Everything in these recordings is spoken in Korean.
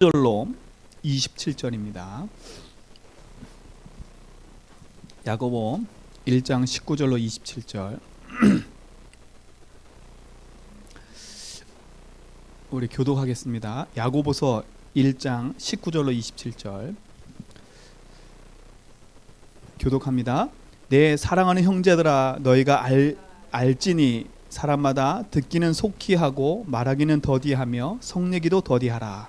절로 27절입니다. 야고보 1장 19절로 27절. 우리 교독하겠습니다. 야고보서 1장 19절로 27절 교독합니다. 내 사랑하는 형제들아, 너희가 알지니 사람마다 듣기는 속히 하고 말하기는 더디하며 성내기도 더디하라.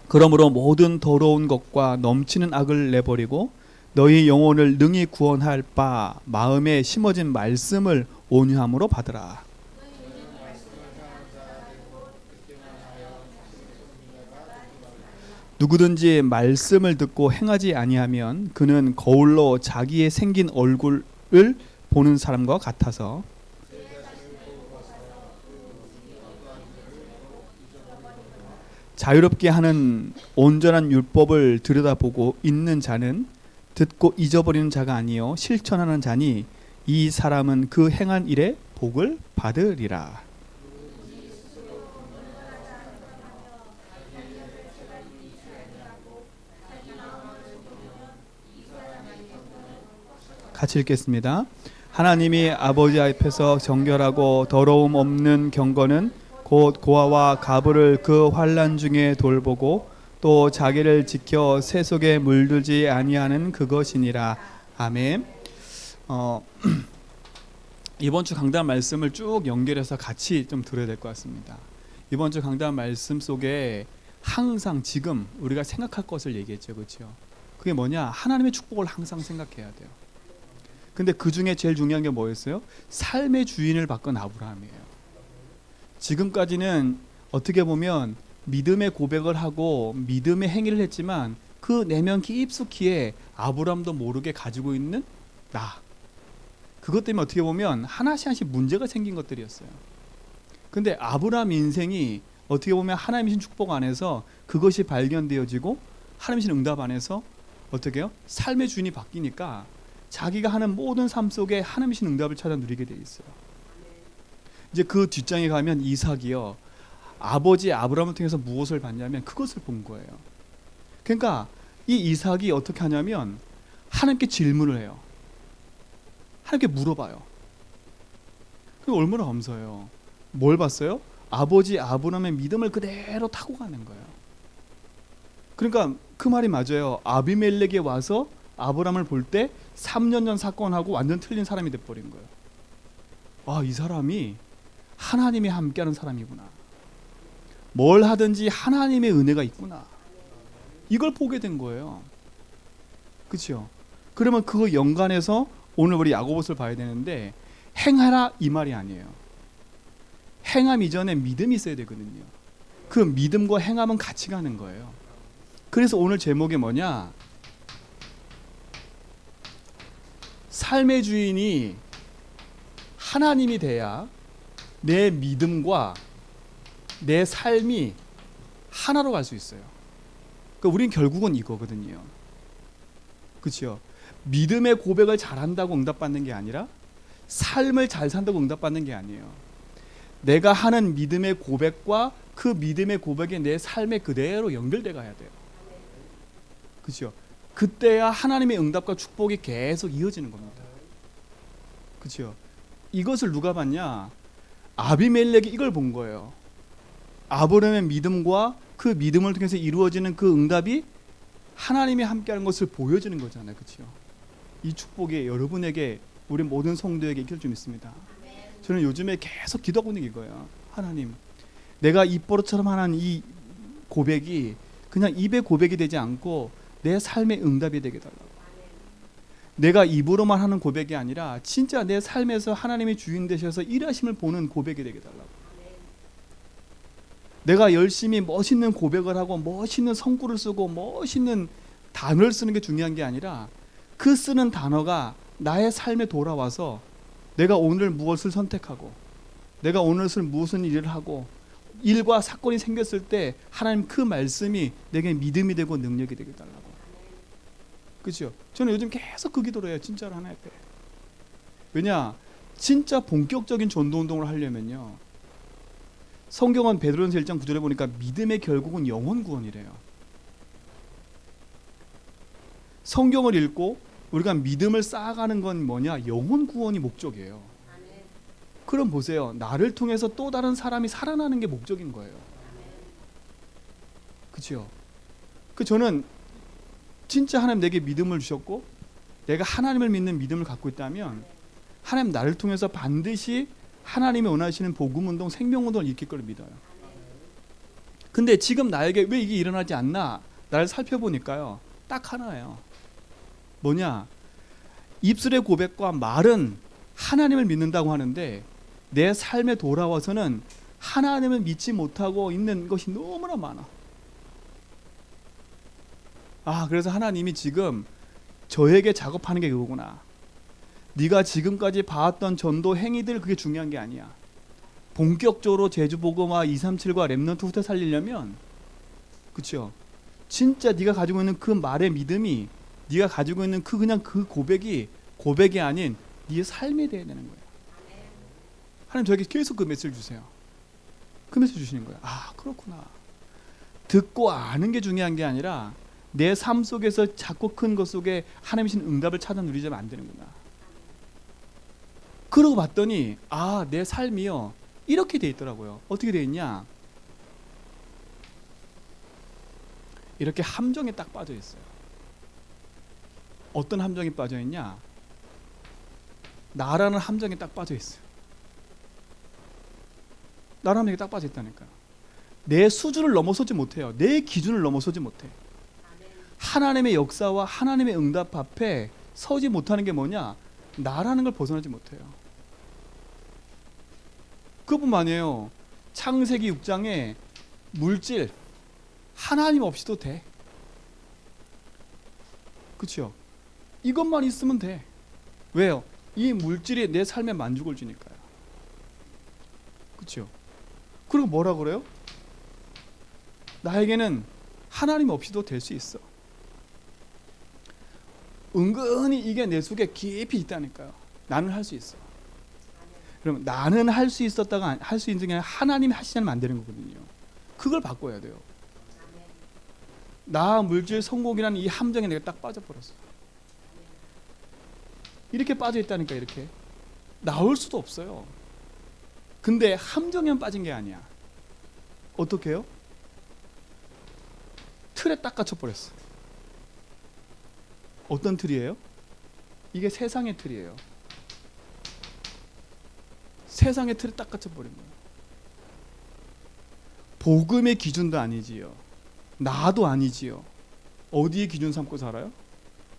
그러므로 모든 더러운 것과 넘치는 악을 내버리고 너희 영혼을 능히 구원할 바 마음에 심어진 말씀을 온유함으로 받으라. 누구든지 말씀을 듣고 행하지 아니하면 그는 거울로 자기의 생긴 얼굴을 보는 사람과 같아서 자유롭게 하는 온전한 율법을 들여다보고 있는 자는 듣고 잊어버리는 자가 아니요 실천하는 자니 이 사람은 그 행한 일에 복을 받으리라. 같이 읽겠습니다. 하나님이 아버지 앞에서 정결하고 더러움 없는 경건은 곧 고아와 가부를 그 환난 중에 돌보고 또 자기를 지켜 새 속에 물들지 아니하는 그것이니라. 아멘. 이번 주 강단 말씀을 쭉 연결해서 같이 좀 들어야 될 것 같습니다. 이번 주 강단 말씀 속에 항상 지금 우리가 생각할 것을 얘기했죠, 그렇죠? 그게 뭐냐? 하나님의 축복을 항상 생각해야 돼요. 근데 그 중에 제일 중요한 게 뭐였어요? 삶의 주인을 바꾼 아브라함이에요. 지금까지는 어떻게 보면 믿음의 고백을 하고 믿음의 행위를 했지만 그 내면 깊숙이에 아브라함도 모르게 가지고 있는 나, 그것 때문에 어떻게 보면 하나씩 하나씩 문제가 생긴 것들이었어요. 근데 아브라함 인생이 어떻게 보면 하나님이신 축복 안에서 그것이 발견되어지고 하나님이신 응답 안에서 어떻게 해요? 삶의 주인이 바뀌니까 자기가 하는 모든 삶 속에 하나님이신 응답을 찾아 누리게 돼 있어요. 이제 그 뒷장에 가면 이삭이요, 아버지 아브라함을 통해서 무엇을 봤냐면 그것을 본 거예요. 그러니까 이 이삭이 어떻게 하냐면 하나님께 질문을 해요. 하나님께 물어봐요. 그게 얼마나 감사해요. 뭘 봤어요? 아버지 아브라함의 믿음을 그대로 타고 가는 거예요. 그러니까 그 말이 맞아요. 아비멜렉에 와서 아브라함을 볼 때 3년 전 사건하고 완전 틀린 사람이 돼버린 거예요. 아, 이 사람이 하나님이 함께하는 사람이구나. 뭘 하든지 하나님의 은혜가 있구나. 이걸 보게 된 거예요. 그렇죠? 그러면 그 연관해서 오늘 우리 야고보서를 봐야 되는데 행하라 이 말이 아니에요. 행함 이전에 믿음이 있어야 되거든요. 그 믿음과 행함은 같이 가는 거예요. 그래서 오늘 제목이 뭐냐? 삶의 주인이 하나님이 돼야 내 믿음과 내 삶이 하나로 갈 수 있어요. 그러니까 우린 결국은 이거거든요. 그렇죠? 믿음의 고백을 잘한다고 응답받는 게 아니라 삶을 잘 산다고 응답받는 게 아니에요. 내가 하는 믿음의 고백과 그 믿음의 고백이 내 삶에 그대로 연결돼 가야 돼요. 그렇죠? 그때야 하나님의 응답과 축복이 계속 이어지는 겁니다. 그렇죠? 이것을 누가 봤냐? 아비멜렉이 이걸 본 거예요. 아브라함의 믿음과 그 믿음을 통해서 이루어지는 그 응답이 하나님이 함께하는 것을 보여주는 거잖아요. 그렇죠? 이 축복이 여러분에게, 우리 모든 성도에게 있길 좀 있습니다. 저는 요즘에 계속 기도하고 있는 게 이거예요. 하나님, 내가 입버릇처럼 하는 이 고백이 그냥 입의 고백이 되지 않고 내 삶의 응답이 되게 달라고. 내가 입으로만 하는 고백이 아니라 진짜 내 삶에서 하나님이 주인 되셔서 일하심을 보는 고백이 되게 달라고. 내가 열심히 멋있는 고백을 하고 멋있는 성구를 쓰고 멋있는 단어를 쓰는 게 중요한 게 아니라 그 쓰는 단어가 나의 삶에 돌아와서 내가 오늘 무엇을 선택하고 내가 오늘 무슨 일을 하고 일과 사건이 생겼을 때 하나님 그 말씀이 내게 믿음이 되고 능력이 되게 달라고. 그렇죠? 저는 요즘 계속 그 기도를 해요. 진짜로 하나님 앞에. 왜냐? 진짜 본격적인 전도 운동을 하려면요, 성경은 베드로전서 1장 9절에 보니까 믿음의 결국은 영혼 구원이래요. 성경을 읽고 우리가 믿음을 쌓아가는 건 뭐냐? 영혼 구원이 목적이에요. 그럼 보세요. 나를 통해서 또 다른 사람이 살아나는 게 목적인 거예요. 그렇죠? 저는 진짜 하나님 내게 믿음을 주셨고 내가 하나님을 믿는 믿음을 갖고 있다면 하나님 나를 통해서 반드시 하나님이 원하시는 복음운동, 생명운동을 일으킬 걸 믿어요. 근데 지금 나에게 왜 이게 일어나지 않나? 나를 살펴보니까요. 딱 하나예요. 뭐냐? 입술의 고백과 말은 하나님을 믿는다고 하는데 내 삶에 돌아와서는 하나님을 믿지 못하고 있는 것이 너무나 많아. 그래서 하나님이 지금 저에게 작업하는 게 그거구나. 네가 지금까지 봐왔던 전도 행위들 그게 중요한 게 아니야. 본격적으로 제주복음화 237과 렘넌트 후대 살리려면 그렇죠? 진짜 네가 가지고 있는 그 말의 믿음이 네가 가지고 있는 그냥 그 고백이 아닌 네 삶이 돼야 되는 거예요. 하나님 저에게 계속 그 메시지를 주세요. 그 메시지 주시는 거예요. 그렇구나. 듣고 아는 게 중요한 게 아니라 내 삶 속에서 작고 큰 것 속에 하나님이 주신 응답을 찾아 누리자면 안 되는구나. 그러고 봤더니 내 삶이요 이렇게 돼 있더라고요. 어떻게 돼 있냐? 이렇게 함정에 딱 빠져 있어요. 어떤 함정에 빠져 있냐? 나라는 함정에 딱 빠져 있어요. 나라는 함정에 딱 빠져 있다니까요. 내 수준을 넘어서지 못해요. 내 기준을 넘어서지 못해. 하나님의 역사와 하나님의 응답 앞에 서지 못하는 게 뭐냐? 나라는 걸 벗어나지 못해요. 그뿐만 아니에요. 창세기 6장에 물질 하나님 없이도 돼. 그렇죠? 이것만 있으면 돼. 왜요? 이 물질이 내 삶에 만족을 주니까요. 그렇죠? 그리고 뭐라 그래요? 나에게는 하나님 없이도 될 수 있어. 은근히 이게 내 속에 깊이 있다니까요. 나는 할 수 있어. 그럼 나는 할 수 있었다가 할 수 있는 게 아니라 하나님이 하시자면 안 되는 거거든요. 그걸 바꿔야 돼요. 나 물질 성공이라는 이 함정에 내가 딱 빠져버렸어. 이렇게 빠져 있다니까. 이렇게 나올 수도 없어요. 근데 함정에만 빠진 게 아니야. 어떻게 해요? 틀에 딱 갇혀버렸어. 어떤 틀이에요? 이게 세상의 틀이에요. 세상의 틀에 딱 갇혀버린 거예요. 복음의 기준도 아니지요. 나도 아니지요. 어디에 기준 삼고 살아요?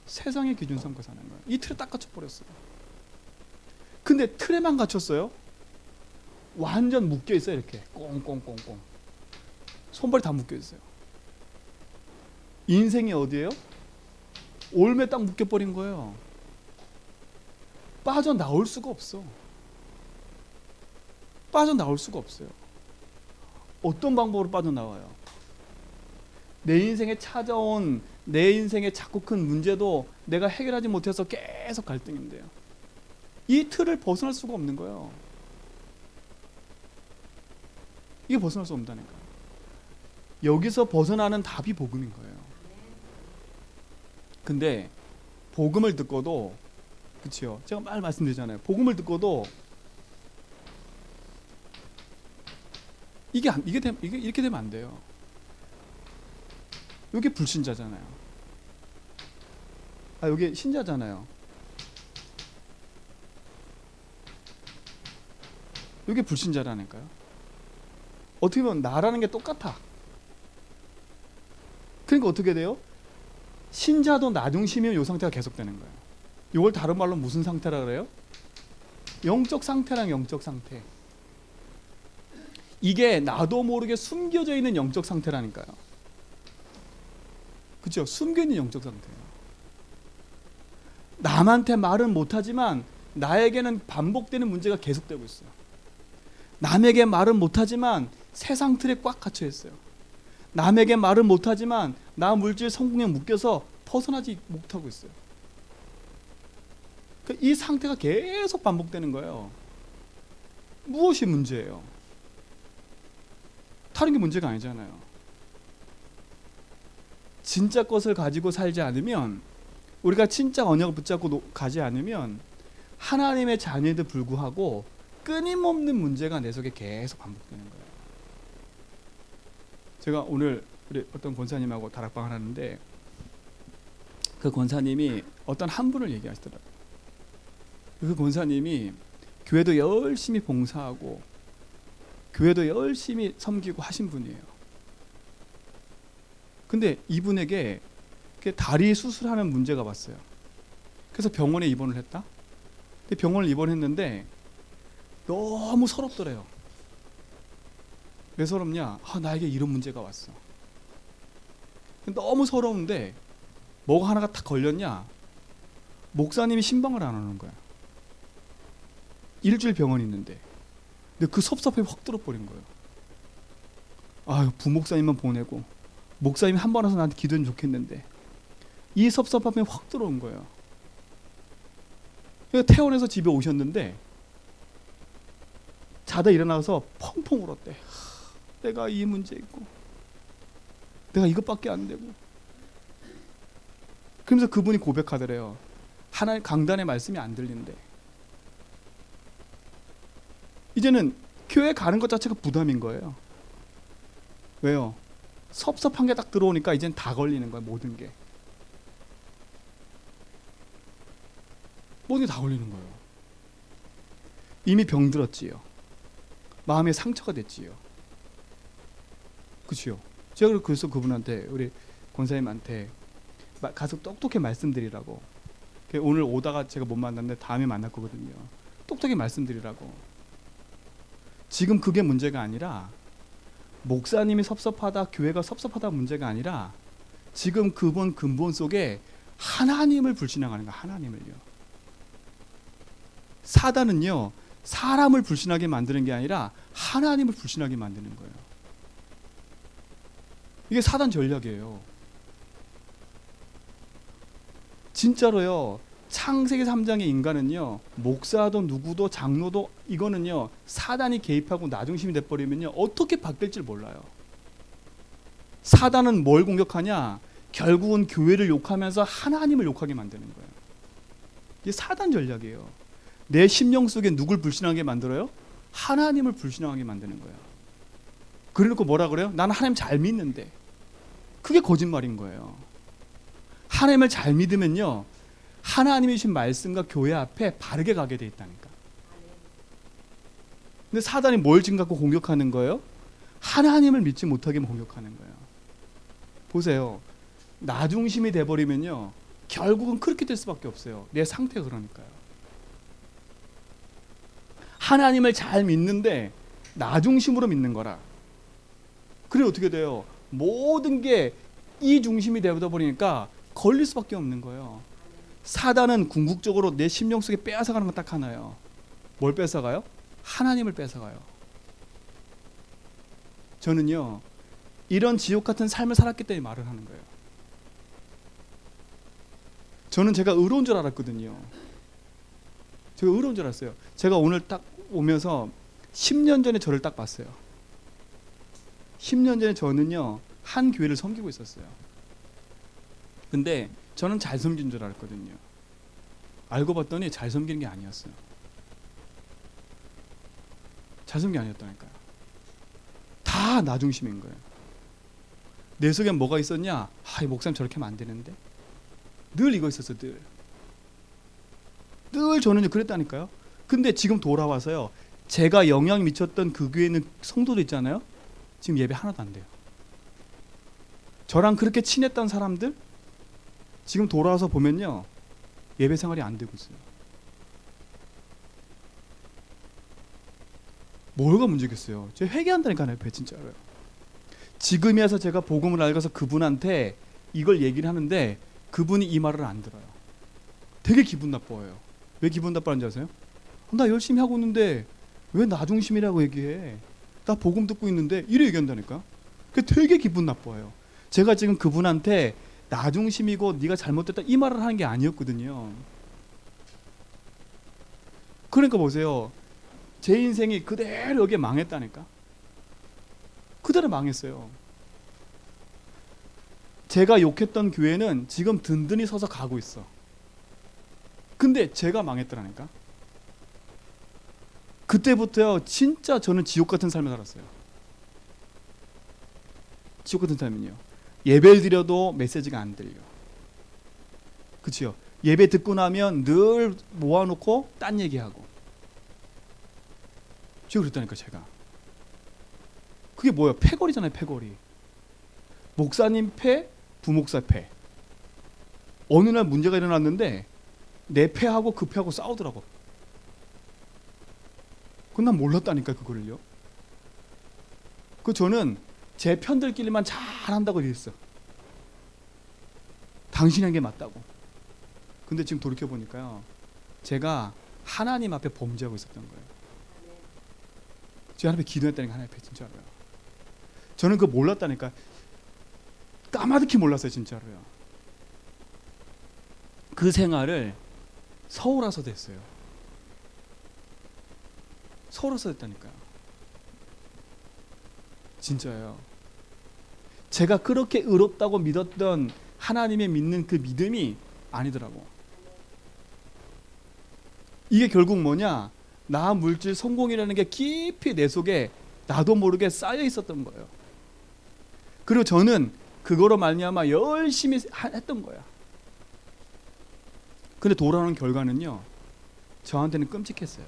세상의 기준 삼고 사는 거예요. 이 틀에 딱 갇혀버렸어요. 근데 틀에만 갇혔어요? 완전 묶여있어요. 이렇게 꽁꽁꽁꽁 손발이 다 묶여있어요. 인생이 어디예요? 올매 딱 묶여버린 거예요. 빠져나올 수가 없어. 빠져나올 수가 없어요. 어떤 방법으로 빠져나와요? 내 인생에 찾아온 내 인생의 작고 큰 문제도 내가 해결하지 못해서 계속 갈등인데요. 이 틀을 벗어날 수가 없는 거예요. 이게 벗어날 수 없다니까. 여기서 벗어나는 답이 복음인 거예요. 근데 복음을 듣고도 그렇죠. 제가 말씀드리잖아요. 복음을 듣고도 이게 이렇게 되면 안 돼요. 여기 불신자잖아요. 여기 신자잖아요. 여기 불신자라니까요. 어떻게 보면 나라는 게 똑같아. 그러니까 어떻게 돼요? 신자도 나중심이면 이 상태가 계속되는 거예요. 이걸 다른 말로 무슨 상태라 그래요? 영적 상태랑 영적 상태. 이게 나도 모르게 숨겨져 있는 영적 상태라니까요. 그렇죠? 숨겨 있는 영적 상태예요. 남한테 말은 못하지만 나에게는 반복되는 문제가 계속되고 있어요. 남에게 말은 못하지만 세상 틀에 꽉 갇혀 있어요. 남에게 말은 못하지만 나 물질 성공에 묶여서 벗어나지 못하고 있어요. 이 상태가 계속 반복되는 거예요. 무엇이 문제예요? 다른 게 문제가 아니잖아요. 진짜 것을 가지고 살지 않으면, 우리가 진짜 언약을 붙잡고 가지 않으면 하나님의 자녀에도 불구하고 끊임없는 문제가 내 속에 계속 반복되는 거예요. 제가 오늘 우리 어떤 권사님하고 다락방을 하는데, 그 권사님이 어떤 한 분을 얘기하시더라고요. 그 권사님이 교회도 열심히 봉사하고 교회도 열심히 섬기고 하신 분이에요. 근데 이분에게 다리 수술하는 문제가 왔어요. 그래서 병원에 입원을 했다. 근데 병원을 입원했는데 너무 서럽더래요. 왜 서럽냐? 나에게 이런 문제가 왔어. 너무 서러운데 뭐가 하나가 딱 걸렸냐? 목사님이 신방을 안 하는 거야. 일주일 병원에 있는데. 근데 그 섭섭함이 확 들어버린 거예요. 부목사님만 보내고 목사님이 한 번 와서 나한테 기도하면 좋겠는데, 이 섭섭함이 확 들어온 거예요. 그러니까 퇴원해서 집에 오셨는데 자다 일어나서 펑펑 울었대. 내가 이 문제 있고 내가 이것밖에 안 되고. 그러면서 그분이 고백하더래요. 하나님 강단의 말씀이 안 들린대. 이제는 교회 가는 것 자체가 부담인 거예요. 왜요? 섭섭한 게 딱 들어오니까 이젠 다 걸리는 거야. 모든 게 다 걸리는 거예요. 이미 병들었지요. 마음에 상처가 됐지요. 그치요? 제가 그래서 그분한테, 우리 권사님한테 가서 똑똑히 말씀드리라고. 오늘 오다가 제가 못 만났는데 다음에 만날 거거든요. 똑똑히 말씀드리라고. 지금 그게 문제가 아니라, 목사님이 섭섭하다, 교회가 섭섭하다 문제가 아니라, 지금 그분 근본 속에 하나님을 불신앙하는 거야. 하나님을요. 사단은요, 사람을 불신하게 만드는 게 아니라 하나님을 불신하게 만드는 거예요. 이게 사단 전략이에요. 진짜로요. 창세기 3장의 인간은요, 목사도 누구도 장로도, 이거는요 사단이 개입하고 나중심이 돼버리면요 어떻게 바뀔지 몰라요. 사단은 뭘 공격하냐? 결국은 교회를 욕하면서 하나님을 욕하게 만드는 거예요. 이게 사단 전략이에요. 내 심령 속에 누굴 불신하게 만들어요? 하나님을 불신하게 만드는 거예요. 그래놓고 뭐라 그래요? 나는 하나님 잘 믿는데. 그게 거짓말인 거예요. 하나님을 잘 믿으면요, 하나님이 주신 말씀과 교회 앞에 바르게 가게 돼 있다니까. 근데 사단이 뭘 지금 갖고 공격하는 거예요? 하나님을 믿지 못하게 공격하는 거예요. 보세요. 나중심이 돼버리면요 결국은 그렇게 될 수밖에 없어요. 내 상태가 그러니까요. 하나님을 잘 믿는데 나중심으로 믿는 거라. 그래 어떻게 돼요? 모든 게 이 중심이 되다 보니까 걸릴 수밖에 없는 거예요. 사단은 궁극적으로 내 심령 속에 빼앗아가는 건 딱 하나예요. 뭘 뺏어가요? 하나님을 뺏어가요. 저는요 이런 지옥 같은 삶을 살았기 때문에 말을 하는 거예요. 저는 제가 의로운 줄 알았거든요. 제가 의로운 줄 알았어요. 제가 오늘 딱 오면서 10년 전에 저를 딱 봤어요. 10년 전에 저는요 한 교회를 섬기고 있었어요. 근데 저는 잘 섬긴 줄 알았거든요. 알고 봤더니 잘 섬기는 게 아니었어요. 잘 섬긴 게 아니었다니까요. 다 나중심인 거예요. 내 속에 뭐가 있었냐? 이 목사님 저렇게 하면 안 되는데. 늘 이거 있었어. 늘 저는 그랬다니까요. 근데 지금 돌아와서요, 제가 영향 미쳤던 그 교회에 있는 성도들 있잖아요. 지금 예배 하나도 안 돼요. 저랑 그렇게 친했던 사람들 지금 돌아와서 보면요 예배 생활이 안 되고 있어요. 뭐가 문제겠어요? 제가 회개한다니까요. 진짜로요. 지금이어서 제가 복음을 알고서 그분한테 이걸 얘기를 하는데 그분이 이 말을 안 들어요. 되게 기분 나빠요. 왜 기분 나빠하는지 아세요? 나 열심히 하고 있는데 왜 나중심이라고 얘기해? 나 복음 듣고 있는데 이래 얘기한다니까. 그게 되게 기분 나빠요. 제가 지금 그분한테 나중심이고 네가 잘못됐다 이 말을 하는 게 아니었거든요. 그러니까 보세요. 제 인생이 그대로 여기에 망했다니까. 그대로 망했어요. 제가 욕했던 교회는 지금 든든히 서서 가고 있어. 근데 제가 망했더라니까. 그때부터요 진짜 저는 지옥 같은 삶을 살았어요. 지옥 같은 삶은요, 예배를 드려도 메시지가 안 들려. 그치요? 예배 듣고 나면 늘 모아놓고 딴 얘기하고. 제가 그랬다니까. 제가 그게 뭐야? 패거리잖아요. 패거리. 목사님 패, 부목사 패. 어느 날 문제가 일어났는데 내 패하고 그 패하고 싸우더라고. 그건 난 몰랐다니까 그거를요. 그 저는 제 편들끼리만 잘한다고 그랬어. 당신이 한 게 맞다고. 근데 지금 돌이켜보니까요, 제가 하나님 앞에 범죄하고 있었던 거예요. 제가 하나님 앞에 기도했다니까. 하나님 앞에 진짜로요. 저는 그거 몰랐다니까. 까마득히 몰랐어요 진짜로요. 그 생활을 서울 와서도 했어요. 서울 와서 했다니까요. 진짜예요. 제가 그렇게 의롭다고 믿었던 하나님의 믿는 그 믿음이 아니더라고. 이게 결국 뭐냐? 나 물질 성공이라는 게 깊이 내 속에 나도 모르게 쌓여 있었던 거예요. 그리고 저는 그거로 말미암아 열심히 했던 거야. 근데 돌아오는 결과는요, 저한테는 끔찍했어요.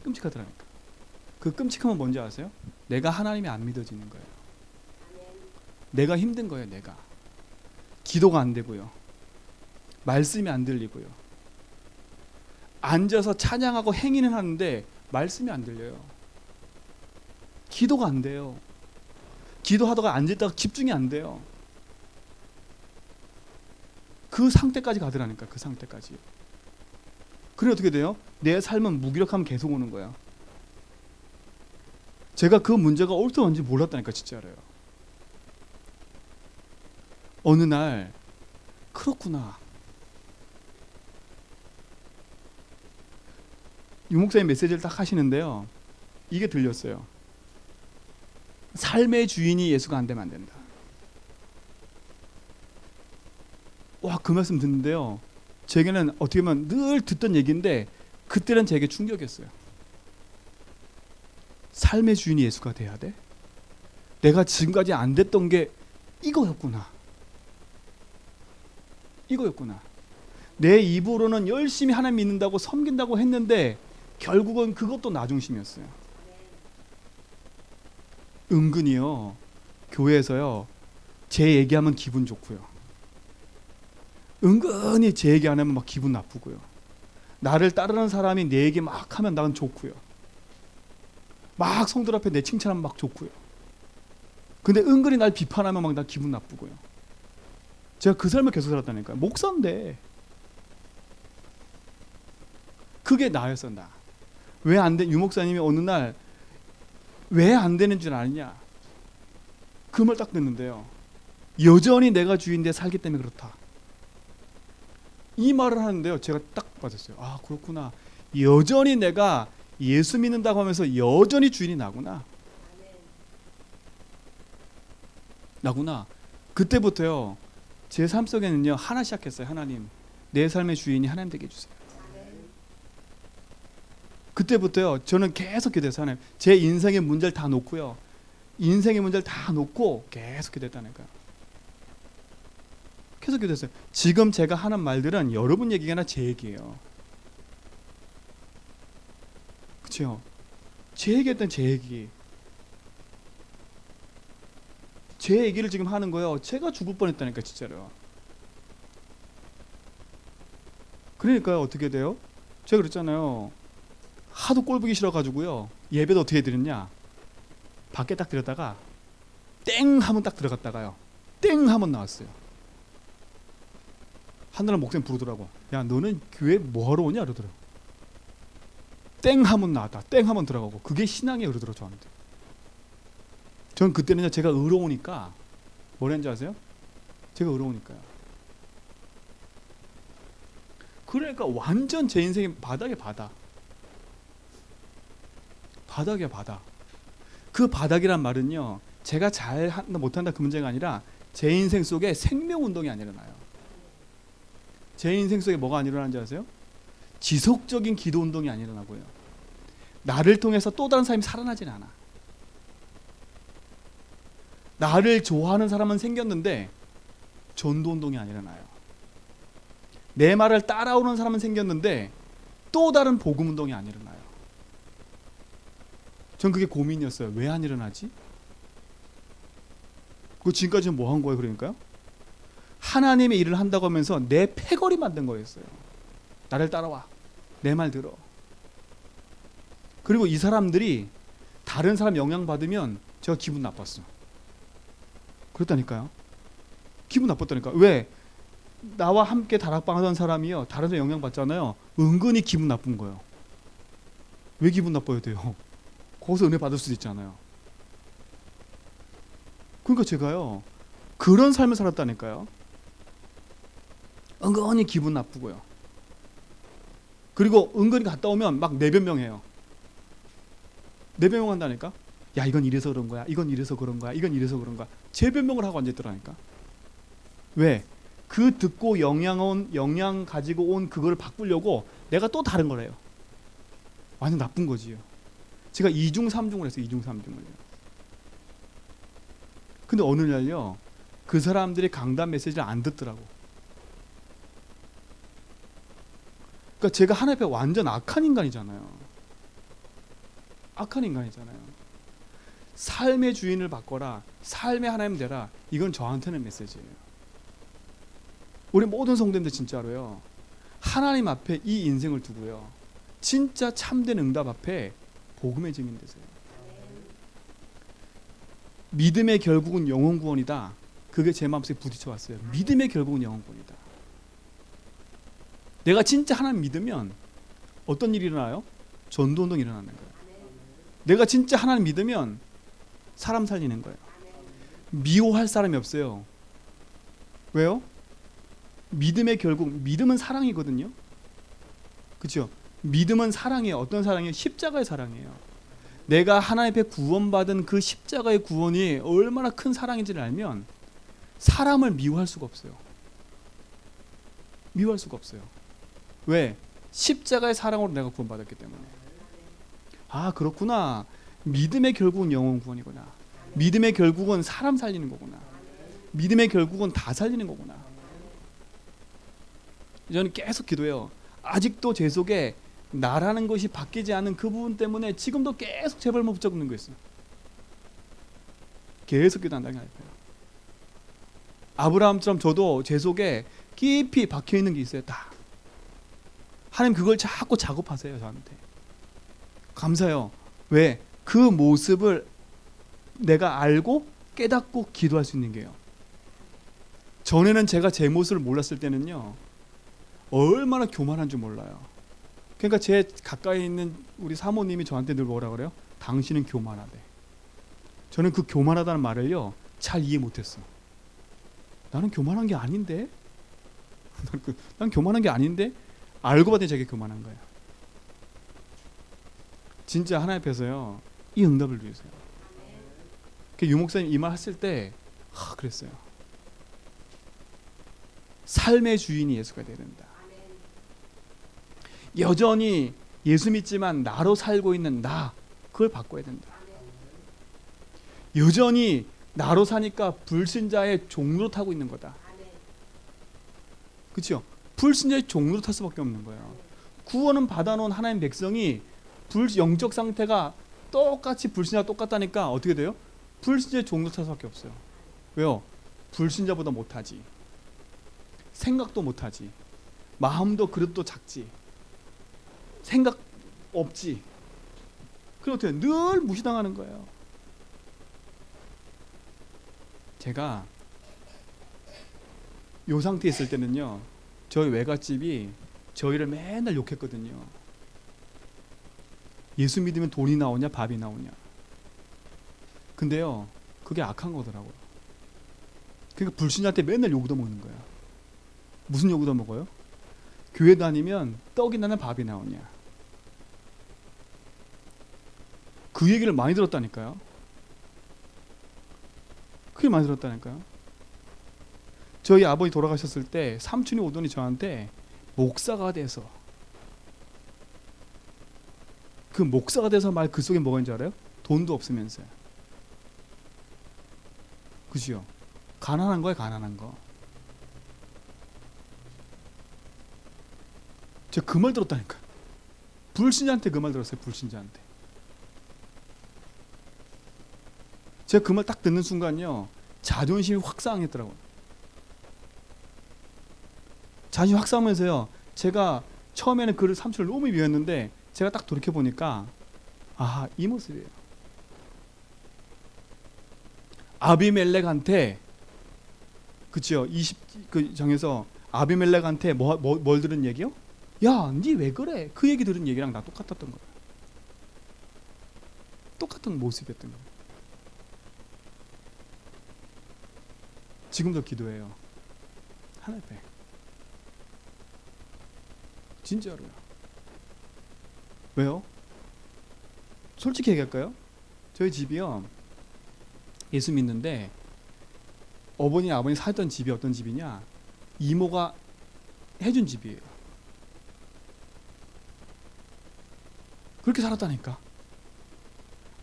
끔찍하더라니까. 그 끔찍함은 뭔지 아세요? 내가 하나님이 안 믿어지는 거예요. 내가 힘든 거예요. 내가 기도가 안 되고요, 말씀이 안 들리고요, 앉아서 찬양하고 행위는 하는데 말씀이 안 들려요. 기도가 안 돼요. 기도하다가 앉았다가 집중이 안 돼요. 그 상태까지 가더라니까. 그 상태까지. 그래 어떻게 돼요? 내 삶은 무기력하면 계속 오는 거야. 제가 그 문제가 어디서 온지 몰랐다니까 진짜로요. 어느 날 그렇구나. 유 목사님 메시지를 딱 하시는데요, 이게 들렸어요. 삶의 주인이 예수가 안 되면 안 된다. 와, 그 말씀 듣는데요, 제게는 어떻게 보면 늘 듣던 얘기인데 그때는 제게 충격이었어요. 삶의 주인이 예수가 돼야 돼? 내가 지금까지 안 됐던 게 이거였구나. 이거였구나. 내 입으로는 열심히 하나님 믿는다고 섬긴다고 했는데 결국은 그것도 나 중심이었어요. 은근히요, 교회에서요, 제 얘기하면 기분 좋고요, 은근히 제 얘기 안 하면 막 기분 나쁘고요, 나를 따르는 사람이 내 얘기 막 하면 나는 좋고요, 막 성들 앞에 내 칭찬하면 막 좋고요. 근데 은근히 날 비판하면 막 나 기분 나쁘고요. 제가 그 삶을 계속 살았다니까요. 목사인데 그게 나였어. 나. 왜 안 돼? 유 목사님이 어느 날 왜 안 되는 줄 아느냐, 그 말 딱 듣는데요, 여전히 내가 주인데 살기 때문에 그렇다. 이 말을 하는데요, 제가 딱 받았어요. 아, 그렇구나. 여전히 내가 예수 믿는다고 하면서 여전히 주인이 나구나. 나구나. 그때부터요, 제 삶 속에는요, 하나 시작했어요. 하나님, 내 삶의 주인이 하나님 되게 해주세요. 그때부터요, 저는 계속 기도했어요. 하나님, 제 인생의 문제를 다 놓고요, 인생의 문제를 다 놓고 계속 기도했다니까요. 계속 기도했어요. 지금 제가 하는 말들은 여러분 얘기가 아니라 제 얘기예요. 그렇죠? 제 얘기했던 제 얘기. 제 얘기를 지금 하는 거예요. 제가 죽을 뻔했다니까 진짜로. 그러니까요, 어떻게 돼요? 제가 그랬잖아요. 하도 꼴보기 싫어가지고요, 예배도 어떻게 드렸냐, 밖에 딱 들었다가 땡 하면 딱 들어갔다가요, 땡 하면 나왔어요. 한날 목사님 부르더라고. 야, 너는 교회 뭐하러 오냐 그러더라고. 땡 하면 나왔다, 땡 하면 들어가고. 그게 신앙이에요 그러더라고 저한테. 전 그때는요, 제가 의로우니까 뭐랬는지 아세요? 제가 의로우니까요. 그러니까 완전 제 인생이 바닥에 바닥. 바닥이야 바닥. 그 바닥이란 말은요, 제가 잘 한다 못한다 그 문제가 아니라 제 인생 속에 생명운동이 안 일어나요. 제 인생 속에 뭐가 안 일어나는지 아세요? 지속적인 기도운동이 안 일어나고요, 나를 통해서 또 다른 사람이 살아나진 않아. 나를 좋아하는 사람은 생겼는데 전도운동이 안 일어나요. 내 말을 따라오는 사람은 생겼는데 또 다른 복음운동이 안 일어나요. 전 그게 고민이었어요. 왜 안 일어나지? 그 지금까지는 뭐 한 거예요? 그러니까요, 하나님의 일을 한다고 하면서 내 패거리 만든 거였어요. 나를 따라와, 내 말 들어. 그리고 이 사람들이 다른 사람 영향 받으면 제가 기분 나빴어. 그렇다니까요. 기분 나빴다니까. 왜? 나와 함께 다락방 하던 사람이요, 다른 데 영향 받잖아요. 은근히 기분 나쁜 거예요. 왜 기분 나빠야 돼요? 거기서 은혜 받을 수도 있잖아요. 그러니까 제가요, 그런 삶을 살았다니까요. 은근히 기분 나쁘고요. 그리고 은근히 갔다 오면 막 내변명해요. 내변명한다니까. 야, 이건 이래서 그런 거야, 이건 이래서 그런 거야, 이건 이래서 그런 거야. 제 변명을 하고 앉아있더라니까. 왜? 그 듣고 영향 가지고 온 그걸 바꾸려고 내가 또 다른 거래요. 완전 나쁜 거지요. 제가 2중 3중을 했어요. 2중 3중을요. 근데 어느 날요, 그 사람들이 강단 메시지를 안 듣더라고. 그러니까 제가 하나님 앞에 완전 악한 인간이잖아요. 악한 인간이잖아요. 삶의 주인을 바꿔라, 삶의 하나님 되라, 이건 저한테는 메시지예요. 우리 모든 성도님들 진짜로요, 하나님 앞에 이 인생을 두고요, 진짜 참된 응답 앞에 복음의 증인 되세요. 믿음의 결국은 영혼 구원이다. 그게 제 마음속에 부딪혀 왔어요. 믿음의 결국은 영혼 구원이다. 내가 진짜 하나님 믿으면 어떤 일이 일어나요? 전도운동이 일어나는 거예요. 내가 진짜 하나님 믿으면 사람 살리는 거예요. 미워할 사람이 없어요. 왜요? 믿음의 결국, 믿음은 사랑이거든요. 그렇죠? 믿음은 사랑이에요. 어떤 사랑이에요? 십자가의 사랑이에요. 내가 하나님 앞에 구원받은 그 십자가의 구원이 얼마나 큰 사랑인지를 알면 사람을 미워할 수가 없어요. 미워할 수가 없어요. 왜? 십자가의 사랑으로 내가 구원받았기 때문에. 아, 그렇구나. 믿음의 결국은 영혼 구원이구나. 믿음의 결국은 사람 살리는 거구나. 믿음의 결국은 다 살리는 거구나. 저는 계속 기도해요. 아직도 제 속에 나라는 것이 바뀌지 않은 그 부분 때문에 지금도 계속 재발못 붙잡는 거 있어요. 계속 기도한다는 게 아니에요. 아브라함처럼 저도 제 속에 깊이 박혀있는 게 있어요. 다. 하나님 그걸 자꾸 작업하세요. 저한테. 감사해요. 왜? 그 모습을 내가 알고 깨닫고 기도할 수 있는 게요. 전에는 제가 제 모습을 몰랐을 때는요, 얼마나 교만한 줄 몰라요. 그러니까 제 가까이 있는 우리 사모님이 저한테 늘 뭐라 그래요? 당신은 교만하대. 저는 그 교만하다는 말을요, 잘 이해 못했어. 나는 교만한 게 아닌데? 난 교만한 게 아닌데? 알고 봤더니 저게 교만한 거예요. 진짜 하나님 앞에서요, 이 응답을 주세요. 유 목사님 이 말 했을 때 그랬어요. 삶의 주인이 예수가 되어야 된다. 여전히 예수 믿지만 나로 살고 있는 나, 그걸 바꿔야 된다. 여전히 나로 사니까 불신자의 종로로 타고 있는 거다. 그렇죠? 불신자의 종로로 탈 수밖에 없는 거예요. 구원은 받아놓은 하나님 백성이 영적 상태가 똑같이 불신자와 똑같다니까 어떻게 돼요? 불신자의 종로로 탈 수밖에 없어요. 왜요? 불신자보다 못하지. 생각도 못하지. 마음도 그릇도 작지. 생각 없지. 그렇대요. 늘 무시당하는 거예요. 제가 요 상태에 있을 때는요, 저희 외갓집이 저희를 맨날 욕했거든요. 예수 믿으면 돈이 나오냐 밥이 나오냐. 근데요, 그게 악한 거더라고요. 그러니까 불신자한테 맨날 욕 얻어먹는 거야. 무슨 욕 얻어먹어요? 교회 다니면 떡이 나냐 밥이 나오냐. 그 얘기를 많이 들었다니까요. 그게 많이 들었다니까요. 저희 아버지 돌아가셨을 때 삼촌이 오더니 저한테 목사가 돼서, 그 목사가 돼서 말 그 속에 뭐가 있는지 알아요? 돈도 없으면서요. 그죠? 가난한 거예요, 가난한 거. 제가 그 말 들었다니까. 불신자한테 그 말 들었어요, 불신자한테. 제가 그 말 딱 듣는 순간요, 자존심이 확 상했더라고요. 자존심이 확 상하면서요, 제가 처음에는 그를 삼촌을 너무 미웠는데 제가 딱 돌이켜 보니까 아, 이 모습이에요. 아비멜렉한테, 그치요, 20 정에서 아비멜렉한테 뭘 들은 얘기요? 야, 니 왜 그래? 그 얘기 들은 얘기랑 나 똑같았던 거예요. 똑같은 모습이었던 거예요. 지금도 기도해요. 하나님 앞에. 진짜로요. 왜요? 솔직히 얘기할까요? 저희 집이요, 예수 믿는데 어머니 아버니 살던 집이 어떤 집이냐, 이모가 해준 집이에요. 그렇게 살았다니까.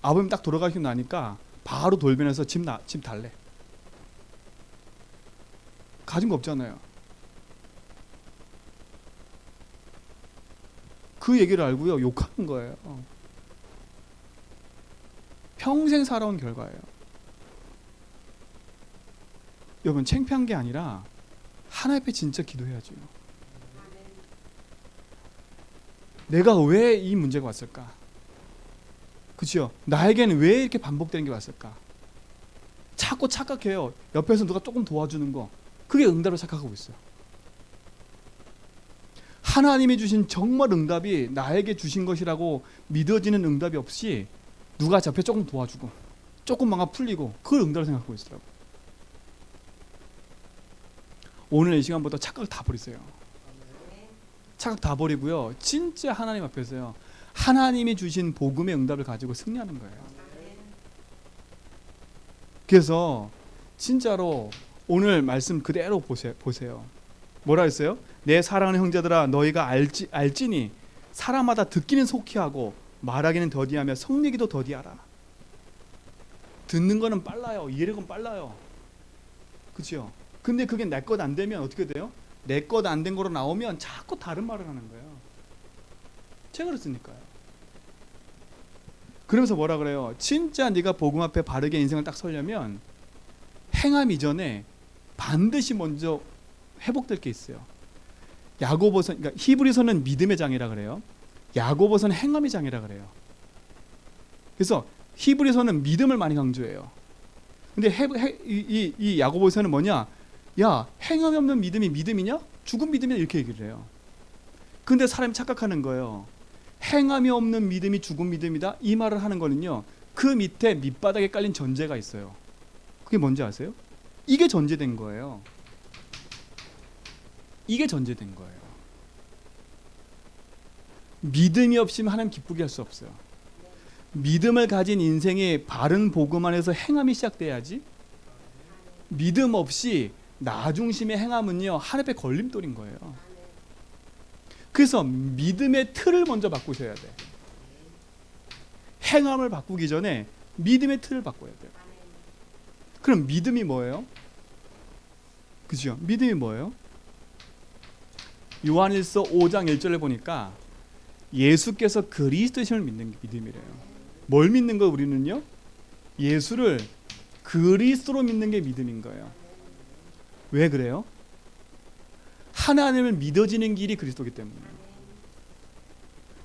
아버님 딱 돌아가시고 나니까 바로 돌변해서 집 달래. 가진 거 없잖아요. 그 얘기를 알고요, 욕하는 거예요. 평생 살아온 결과예요. 여러분, 창피한 게 아니라 하나님 앞에 진짜 기도해야죠. 내가 왜 이 문제가 왔을까? 그렇죠? 나에게는 왜 이렇게 반복되는 게 왔을까? 자꾸 착각해요. 옆에서 누가 조금 도와주는 거, 그게 응답을 착각하고 있어요. 하나님이 주신 정말 응답이 나에게 주신 것이라고 믿어지는 응답이 없이 누가 옆에 조금 도와주고 조금 뭔가 풀리고, 그걸 응답을 생각하고 있더라고요. 오늘 이 시간부터 착각 다 버리세요. 착각 다 버리고요, 진짜 하나님 앞에서요, 하나님이 주신 복음의 응답을 가지고 승리하는 거예요. 그래서 진짜로 오늘 말씀 그대로 보세요. 뭐라 했어요? 내 사랑하는 형제들아, 너희가 알지니 사람마다 듣기는 속히 하고 말하기는 더디하며 성내기도 더디하라. 듣는 거는 빨라요, 이해력은 빨라요. 그렇죠? 근데 그게 내 것 안 되면 어떻게 돼요? 내 것 안 된 거로 나오면 자꾸 다른 말을 하는 거예요. 제가 그랬으니까요. 그러면서 뭐라 그래요? 진짜 네가 복음 앞에 바르게 인생을 딱 서려면 행함 이전에 반드시 먼저 회복될 게 있어요. 야고보서, 그러니까 히브리서는 믿음의 장이라 그래요. 야고보서는 행함의 장이라 그래요. 그래서 히브리서는 믿음을 많이 강조해요. 근데 이 야고보서는 뭐냐? 야, 행함이 없는 믿음이 믿음이냐? 죽은 믿음이냐? 이렇게 얘기를 해요. 근데 사람이 착각하는 거예요. 행함이 없는 믿음이 죽은 믿음이다, 이 말을 하는 거는요, 그 밑에 밑바닥에 깔린 전제가 있어요. 그게 뭔지 아세요? 이게 전제된 거예요. 이게 전제된 거예요. 믿음이 없이는 하나님 기쁘게 할 수 없어요. 믿음을 가진 인생의 바른 복음 안에서 행함이 시작돼야지. 믿음 없이 나 중심의 행함은요, 하나님 앞에 걸림돌인 거예요. 그래서 믿음의 틀을 먼저 바꾸셔야 돼. 행함을 바꾸기 전에 믿음의 틀을 바꿔야 돼요. 그럼 믿음이 뭐예요? 그죠? 믿음이 뭐예요? 요한일서 5장 1절에 보니까 예수께서 그리스도이심을 믿는 게 믿음이래요. 뭘 믿는 거 우리는요? 예수를 그리스도로 믿는 게 믿음인 거예요. 왜 그래요? 하나님을 믿어지는 길이 그리스도이기 때문이에요.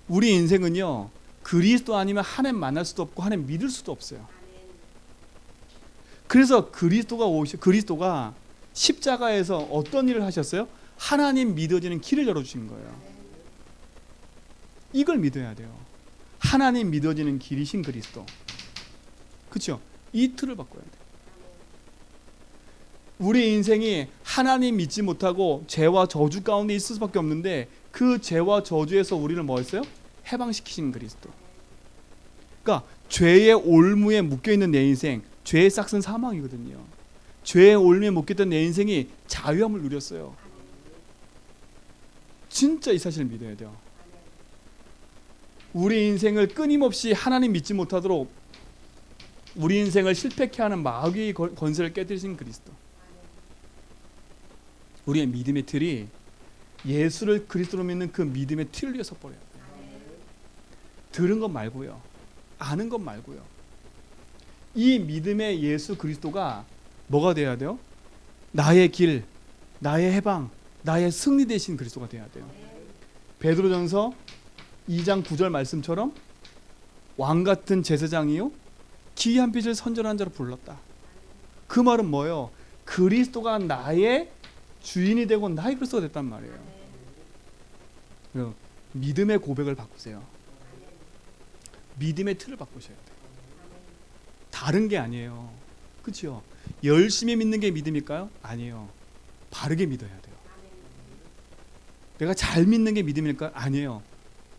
우리 인생은요, 그리스도 아니면 하나님 만날 수도 없고 하나님 믿을 수도 없어요. 그래서 그리스도가 십자가에서 어떤 일을 하셨어요? 하나님 믿어지는 길을 열어주신 거예요. 이걸 믿어야 돼요. 하나님 믿어지는 길이신 그리스도. 그렇죠? 이 틀을 바꿔야 돼요. 우리 인생이 하나님 믿지 못하고 죄와 저주 가운데 있을 수밖에 없는데, 그 죄와 저주에서 우리를 뭐 했어요? 해방시키신 그리스도. 그러니까 죄의 올무에 묶여있는 내 인생, 죄의 싹은 사망이거든요. 죄의 올무에 묶였던 내 인생이 자유함을 누렸어요. 진짜 이 사실을 믿어야 돼요. 우리 인생을 끊임없이 하나님 믿지 못하도록 우리 인생을 실패케 하는 마귀의 권세를 깨뜨리신 그리스도. 우리의 믿음의 틀이 예수를 그리스도로 믿는 그 믿음의 틀 위에 섰버려야 돼요. 들은 것 말고요, 아는 것 말고요. 이 믿음의 예수 그리스도가 뭐가 돼야 돼요? 나의 길, 나의 해방, 나의 승리 되신 그리스도가 돼야 돼요. 베드로전서 2장 9절 말씀처럼 왕 같은 제사장이요 기이한 빛을 선전한 자로 불렀다. 그 말은 뭐예요? 그리스도가 나의 주인이 되고 나의 그리스도가 됐단 말이에요. 믿음의 고백을 바꾸세요. 믿음의 틀을 바꾸셔야 돼요. 다른 게 아니에요. 그렇죠? 열심히 믿는 게 믿음일까요? 아니에요. 바르게 믿어야 돼요. 내가 잘 믿는 게 믿음일까요? 아니에요.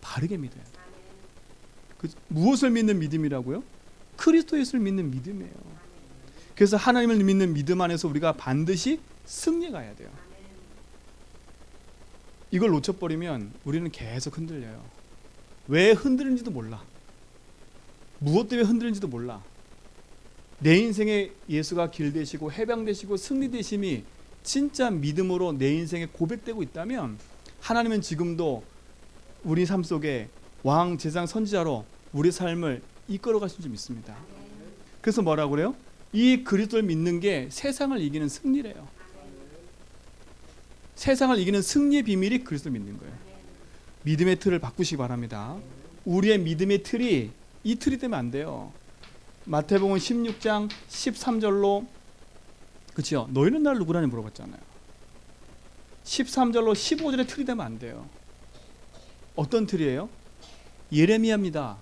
바르게 믿어야 돼요. 무엇을 믿는 믿음이라고요? 그리스도 예수를 믿는 믿음이에요. 그래서 하나님을 믿는 믿음 안에서 우리가 반드시 승리해 가야 돼요. 이걸 놓쳐버리면 우리는 계속 흔들려요. 왜 흔들리는지도 몰라. 무엇 때문에 흔들리는지도 몰라. 내 인생에 예수가 길 되시고 해방 되시고 승리 되심이 진짜 믿음으로 내 인생에 고백되고 있다면 하나님은 지금도 우리 삶 속에 왕, 제사장, 선지자로 우리 삶을 이끌어 가실 줄 믿습니다. 그래서 뭐라고 그래요? 이 그리스도를 믿는 게 세상을 이기는 승리래요. 세상을 이기는 승리의 비밀이 그리스도를 믿는 거예요. 믿음의 틀을 바꾸시기 바랍니다. 우리의 믿음의 틀이 이 틀이 되면 안 돼요. 마태복음 16장 13절로 그렇죠? 너희는 나를 누구라니 물어봤잖아요. 13절로 15절의 틀이 되면 안 돼요. 어떤 틀이에요? 예레미야입니다.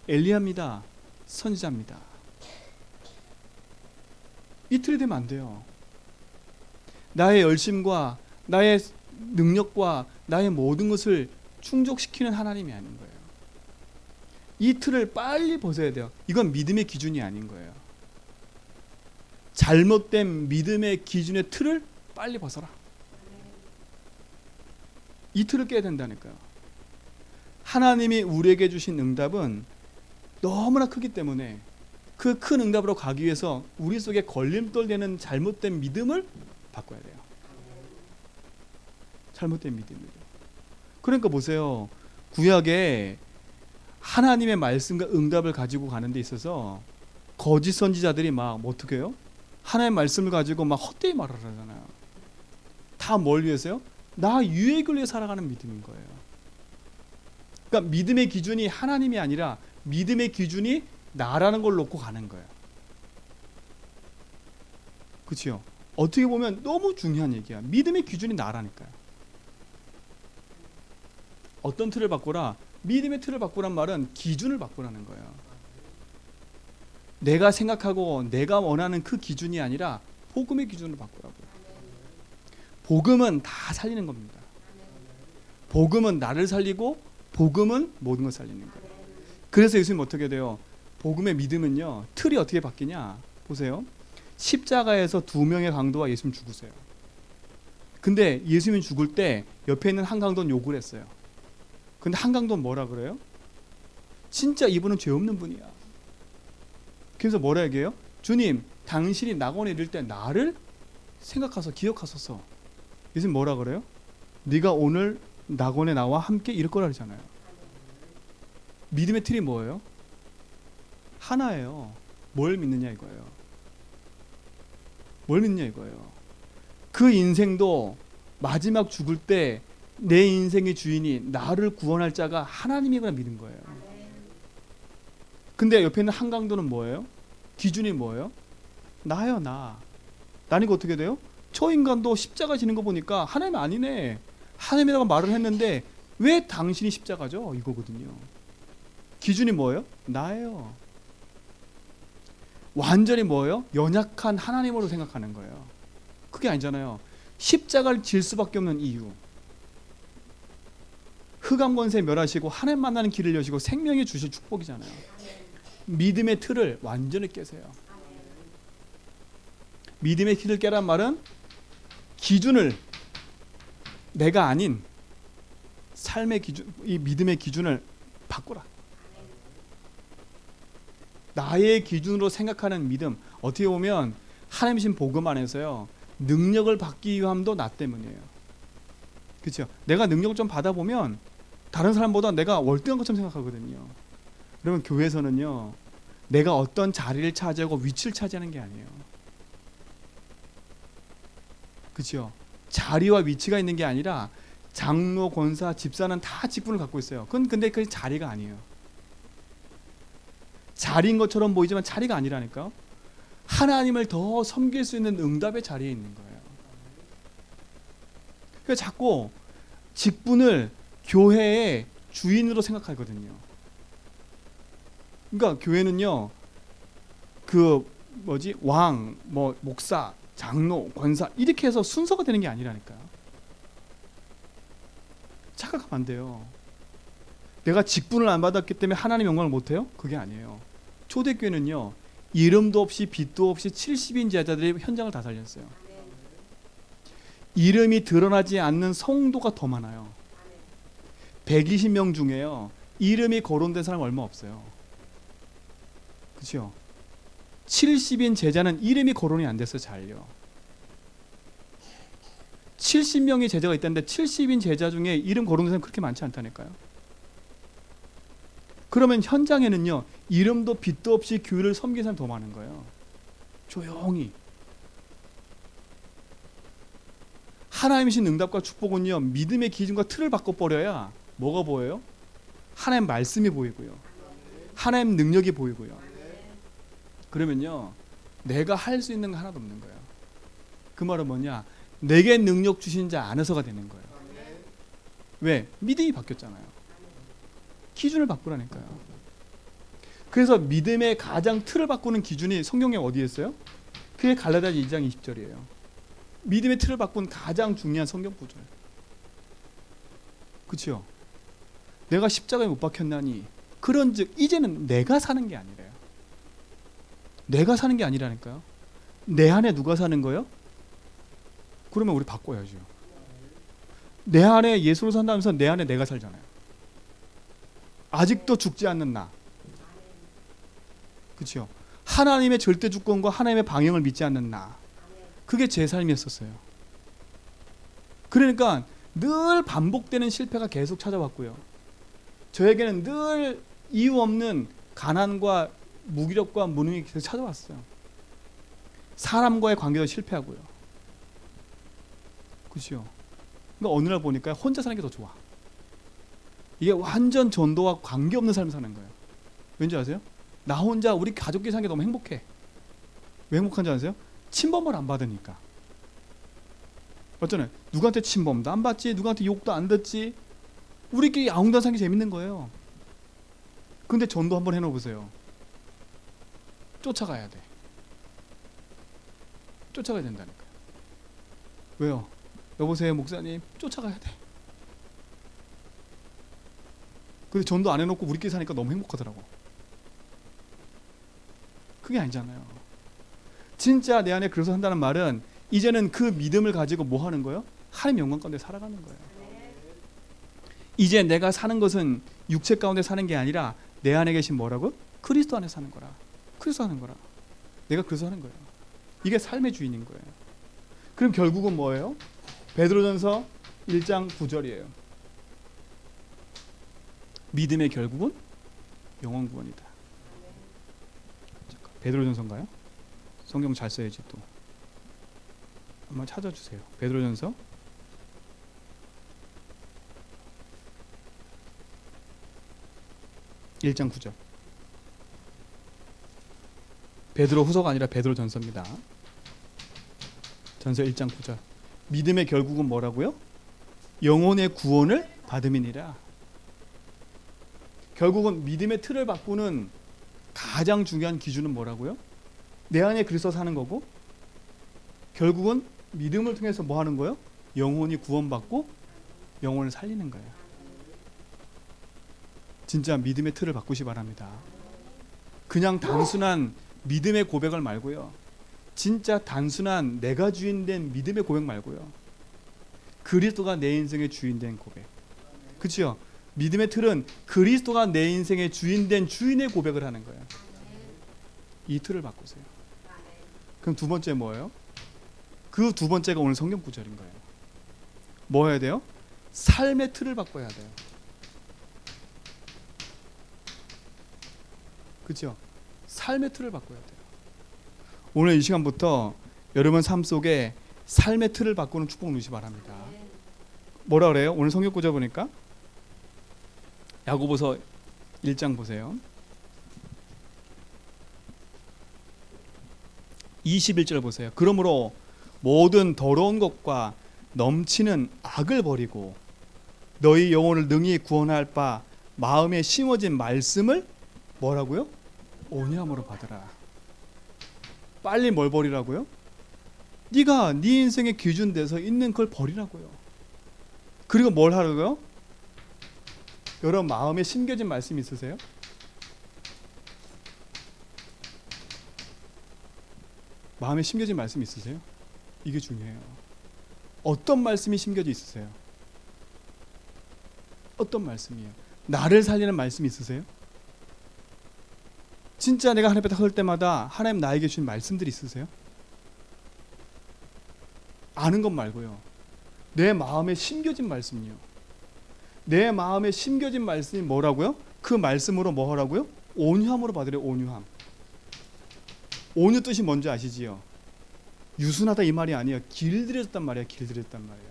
엘리야입니다. 선지자입니다. 이 틀이 되면 안 돼요. 나의 열심과 나의 능력과 나의 모든 것을 충족시키는 하나님이 아닌 거예요. 이 틀을 빨리 벗어야 돼요. 이건 믿음의 기준이 아닌 거예요. 잘못된 믿음의 기준의 틀을 빨리 벗어라. 이 틀을 깨야 된다니까요. 하나님이 우리에게 주신 응답은 너무나 크기 때문에 그 큰 응답으로 가기 위해서 우리 속에 걸림돌 되는 잘못된 믿음을 바꿔야 돼요. 잘못된 믿음이죠. 그러니까 보세요. 구약에 하나님의 말씀과 응답을 가지고 가는 데 있어서 거짓 선지자들이 막 어떻게 해요? 하나님의 말씀을 가지고 막 헛되이 말을 하잖아요. 다 뭘 위해서요? 나 유익을 위해 살아가는 믿음인 거예요. 그러니까 믿음의 기준이 하나님이 아니라 믿음의 기준이 나라는 걸 놓고 가는 거예요. 그렇죠? 어떻게 보면 너무 중요한 얘기야. 믿음의 기준이 나라니까요. 어떤 틀을 바꾸라? 믿음의 틀을 바꾸란 말은 기준을 바꾸라는 거예요. 내가 생각하고 내가 원하는 그 기준이 아니라 복음의 기준을 바꾸라고요. 복음은 다 살리는 겁니다. 복음은 나를 살리고 복음은 모든 걸 살리는 거예요. 그래서 예수님 어떻게 돼요? 복음의 믿음은요, 틀이 어떻게 바뀌냐? 보세요. 십자가에서 두 명의 강도가 예수님 죽으세요. 근데 예수님이 죽을 때 옆에 있는 한 강도는 욕을 했어요. 근데 한 강도는 뭐라 그래요? 진짜 이분은 죄 없는 분이야. 그래서 뭐라 얘기해요? 주님, 당신이 낙원에 이를 때 나를 생각하소, 기억하소서. 예수님 뭐라 그래요? 네가 오늘 낙원에 나와 함께 이럴 거라 그러잖아요. 믿음의 틀이 뭐예요? 하나예요. 뭘 믿느냐 이거예요. 뭘 믿느냐 이거예요. 그 인생도 마지막 죽을 때 내 인생의 주인이 나를 구원할 자가 하나님이구나 믿은 거예요. 근데 옆에 있는 한강도는 뭐예요? 기준이 뭐예요? 나예요, 나. 나니까 어떻게 돼요? 저 인간도 십자가 지는 거 보니까 하나님 아니네. 하나님이라고 말을 했는데 왜 당신이 십자가죠? 이거거든요. 기준이 뭐예요? 나예요. 완전히 뭐예요? 연약한 하나님으로 생각하는 거예요. 그게 아니잖아요. 십자가를 질 수밖에 없는 이유. 흑암 권세 멸하시고 하나님 만나는 길을 여시고 생명이 주실 축복이잖아요. 믿음의 틀을 완전히 깨세요. 믿음의 키를 깨란 말은 기준을 내가 아닌 삶의 기준, 이 믿음의 기준을 바꾸라. 나의 기준으로 생각하는 믿음, 어떻게 보면 하나님 신 복음 안에서요, 능력을 받기 위함도 나 때문이에요. 그렇죠? 내가 능력을 좀 받아보면 다른 사람보다 내가 월등한 것처럼 생각하거든요. 그러면 교회에서는요, 내가 어떤 자리를 차지하고 위치를 차지하는 게 아니에요. 그렇죠? 자리와 위치가 있는 게 아니라 장로, 권사, 집사는 다 직분을 갖고 있어요. 근데 그 자리가 아니에요. 자리인 것처럼 보이지만 자리가 아니라니까요. 하나님을 더 섬길 수 있는 응답의 자리에 있는 거예요. 그래서 자꾸 직분을 교회의 주인으로 생각하거든요. 그러니까 교회는요, 왕, 목사, 장로, 권사 이렇게 해서 순서가 되는 게 아니라니까요. 착각하면 안 돼요. 내가 직분을 안 받았기 때문에 하나님 영광을 못 해요? 그게 아니에요. 초대교회는요, 이름도 없이 빛도 없이 70인 제자들이 현장을 다 살렸어요. 이름이 드러나지 않는 성도가 더 많아요. 120명 중에요, 이름이 거론된 사람 얼마 없어요. 그렇죠? 70인 제자는 이름이 거론이 안 됐어요. 잘요. 70명의 제자가 있다는데 70인 제자 중에 이름 거론된 사람이 그렇게 많지 않다니까요. 그러면 현장에는요, 이름도 빛도 없이 교회를 섬기는 사람이 더 많은 거예요. 조용히. 하나님이신 응답과 축복은요, 믿음의 기준과 틀을 바꿔버려야 뭐가 보여요? 하나님 말씀이 보이고요, 하나님 능력이 보이고요. 그러면요, 내가 할 수 있는 거 하나도 없는 거예요. 그 말은 뭐냐? 내게 능력 주신 자 안에서가 되는 거예요. 왜? 믿음이 바뀌었잖아요. 기준을 바꾸라니까요. 그래서 믿음의 가장 틀을 바꾸는 기준이 성경에 어디에 있어요? 그게 갈라디아 2장 20절이에요. 믿음의 틀을 바꾼 가장 중요한 성경 구절. 그렇죠? 내가 십자가에 못 박혔나니 그런즉 이제는 내가 사는 게 아니래요. 내가 사는 게 아니라니까요. 내 안에 누가 사는 거예요? 그러면 우리 바꿔야죠. 내 안에 예수로 산다면서 내 안에 내가 살잖아요. 아직도 죽지 않는 나. 그렇죠? 하나님의 절대 주권과 하나님의 방향을 믿지 않는 나. 그게 제 삶이었었어요. 그러니까 늘 반복되는 실패가 계속 찾아왔고요. 저에게는 늘 이유 없는 가난과 무기력과 무능이 계속 찾아왔어요. 사람과의 관계도 실패하고요. 그렇죠? 그러니까 어느 날 보니까 혼자 사는 게 더 좋아. 이게 완전 전도와 관계없는 삶을 사는 거예요. 왠지 아세요? 나 혼자 우리 가족끼리 사는 게 너무 행복해. 왜 행복한지 아세요? 침범을 안 받으니까. 어쩌네, 누구한테 침범도 안 받지, 누구한테 욕도 안 듣지. 우리끼리 야옹단 사는 게 재밌는 거예요. 근데 전도 한번 해놓으세요. 쫓아가야 돼. 쫓아가야 된다니까요. 왜요? 여보세요 목사님, 쫓아가야 돼. 근데 전도 안 해놓고 우리끼리 사니까 너무 행복하더라고. 그게 아니잖아요. 진짜 내 안에 그래서 한다는 말은 이제는 그 믿음을 가지고 뭐 하는 거예요? 하나님 영광 가운데 살아가는 거예요. 이제 내가 사는 것은 육체 가운데 사는 게 아니라 내 안에 계신 뭐라고? 그리스도 안에 사는 거라. 그리스도 하는 거라. 내가 그래서 하는 거예요. 이게 삶의 주인인 거예요. 그럼 결국은 뭐예요? 베드로전서 1장 9절이에요. 믿음의 결국은 영원 구원이다. 잠깐, 베드로전서인가요? 성경 잘 써야지 또. 한번 찾아주세요. 베드로전서 1장 9절. 베드로 후서가 아니라 베드로 전서입니다. 전서 1장 9절. 믿음의 결국은 뭐라고요? 영혼의 구원을 받음이니라. 결국은 믿음의 틀을 바꾸는 가장 중요한 기준은 뭐라고요? 내 안에 그리스도 사는 거고, 결국은 믿음을 통해서 뭐 하는 거예요? 영혼이 구원받고 영혼을 살리는 거예요. 진짜 믿음의 틀을 바꾸시 바랍니다. 그냥 단순한 믿음의 고백을 말고요, 진짜 단순한 내가 주인 된 믿음의 고백 말고요. 그리스도가 내 인생의 주인 된 고백. 그렇죠? 믿음의 틀은 그리스도가 내 인생의 주인 된 주인의 고백을 하는 거예요. 이 틀을 바꾸세요. 그럼 두 번째 뭐예요? 그 두 번째가 오늘 성경 구절인 거예요. 뭐 해야 돼요? 삶의 틀을 바꿔야 돼요. 그렇죠? 삶의 틀을 바꿔야 돼요. 오늘 이 시간부터 여러분 삶 속에 삶의 틀을 바꾸는 축복 누리시 바랍니다. 뭐라 그래요? 오늘 성경 구절 보니까 야고보서 1장 보세요. 21절 보세요. 그러므로 모든 더러운 것과 넘치는 악을 버리고 너희 영혼을 능히 구원할 바 마음에 심어진 말씀을 뭐라고요? 온유함으로 받으라. 빨리 뭘 버리라고요? 네가 네 인생의 기준 돼서 있는 걸 버리라고요. 그리고 뭘 하라고요? 여러분 마음에 심겨진 말씀이 있으세요? 마음에 심겨진 말씀 있으세요? 이게 중요해요. 어떤 말씀이 심겨져 있으세요? 어떤 말씀이에요? 나를 살리는 말씀이 있으세요? 진짜 내가 하나님 앞에 설 때마다 하나님 나에게 주신 말씀들이 있으세요? 아는 것 말고요. 내 마음에 심겨진 말씀이요. 내 마음에 심겨진 말씀이 뭐라고요? 그 말씀으로 뭐 하라고요? 온유함으로 받으래요. 온유함. 온유 뜻이 뭔지 아시지요? 유순하다 이 말이 아니에요. 길들여졌단 말이에요. 길들여졌단 말이에요.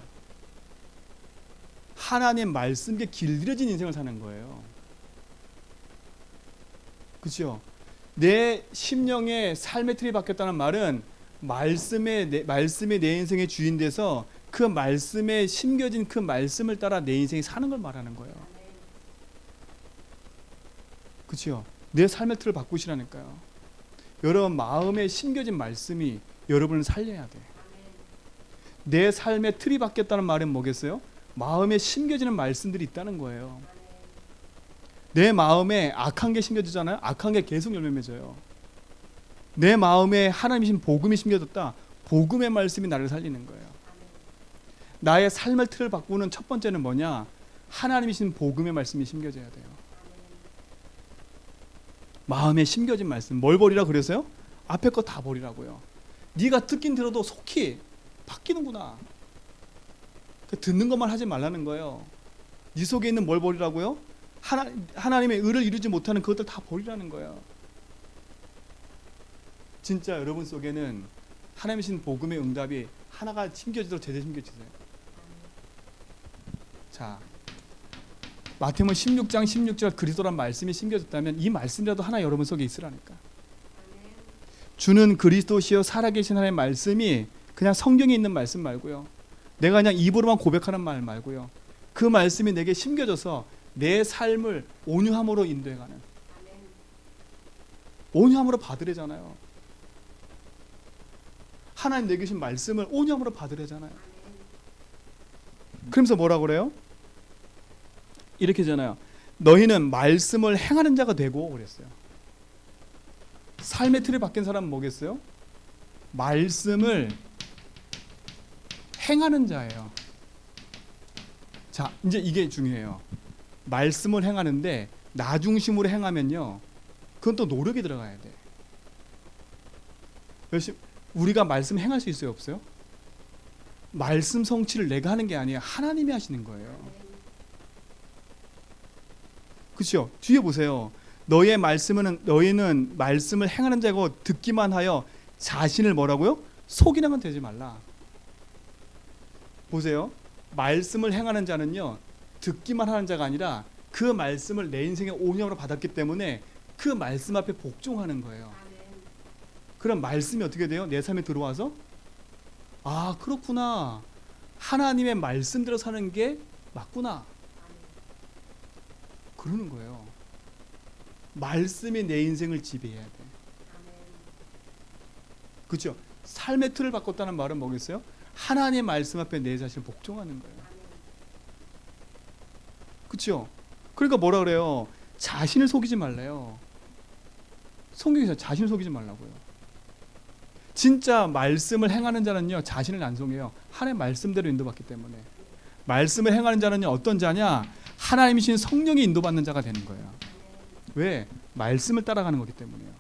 하나님 말씀에 길들여진 인생을 사는 거예요. 그렇죠? 내 심령의 삶의 틀이 바뀌었다는 말은 말씀이 내 인생의 주인 돼서 그 말씀에 심겨진 그 말씀을 따라 내 인생이 사는 걸 말하는 거예요. 그렇죠? 내 삶의 틀을 바꾸시라니까요. 여러분 마음에 심겨진 말씀이 여러분을 살려야 돼. 내 삶의 틀이 바뀌었다는 말은 뭐겠어요? 마음에 심겨지는 말씀들이 있다는 거예요. 내 마음에 악한 게 심겨지잖아요. 악한 게 계속 열매 맺어요. 내 마음에 하나님이신 복음이 심겨졌다. 복음의 말씀이 나를 살리는 거예요. 나의 삶의 틀을 바꾸는 첫 번째는 뭐냐? 하나님이신 복음의 말씀이 심겨져야 돼요. 마음에 심겨진 말씀. 뭘 버리라 그랬어요? 앞에 거 다 버리라고요. 네가 듣긴 들어도 속히 바뀌는구나. 듣는 것만 하지 말라는 거예요. 네 속에 있는 뭘 버리라고요? 하나님의 의를 이루지 못하는 그것들 다 버리라는 거예요. 진짜 여러분 속에는 하나님이신 복음의 응답이 하나가 심겨지도록 제대로 심겨지세요. 자, 마태복음 16장 16절 그리스도란 말씀이 심겨졌다면 이 말씀이라도 하나 여러분 속에 있으라니까. 주는 그리스도시요 살아계신 하나님의 말씀이 그냥 성경에 있는 말씀 말고요. 내가 그냥 입으로만 고백하는 말 말고요. 그 말씀이 내게 심겨져서 내 삶을 온유함으로 인도해가는. 온유함으로 받으래잖아요. 하나님 내게 주신 말씀을 온유함으로 받으래잖아요. 그러면서 뭐라 그래요? 이렇게 하잖아요. 너희는 말씀을 행하는 자가 되고 그랬어요. 삶의 틀이 바뀐 사람은 뭐겠어요? 말씀을 행하는 자예요. 자, 이제 이게 중요해요. 말씀을 행하는데 나 중심으로 행하면요, 그건 또 노력이 들어가야 돼. 열심히 우리가 말씀 행할 수 있어요, 없어요? 말씀 성취를 내가 하는 게 아니에요. 하나님이 하시는 거예요. 그렇죠? 뒤에 보세요. 너희는 말씀을 행하는 자고 듣기만 하여 자신을 뭐라고요? 속이는 건 되지 말라. 보세요. 말씀을 행하는 자는요, 듣기만 하는 자가 아니라 그 말씀을 내 인생의 온유함으로 받았기 때문에 그 말씀 앞에 복종하는 거예요. 그럼 말씀이 어떻게 돼요? 내 삶에 들어와서 아, 그렇구나. 하나님의 말씀대로 사는 게 맞구나. 그러는 거예요. 말씀이 내 인생을 지배해야 돼. 그렇죠? 삶의 틀을 바꿨다는 말은 뭐겠어요? 하나님의 말씀 앞에 내 자신을 복종하는 거예요. 그렇죠? 그러니까 뭐라 그래요? 자신을 속이지 말래요. 성경에서 자신을 속이지 말라고요. 진짜 말씀을 행하는 자는요 자신을 난송해요. 하나님의 말씀대로 인도받기 때문에. 말씀을 행하는 자는요 어떤 자냐? 하나님이신 성령이 인도받는 자가 되는 거예요. 왜? 말씀을 따라가는 거기 때문에요.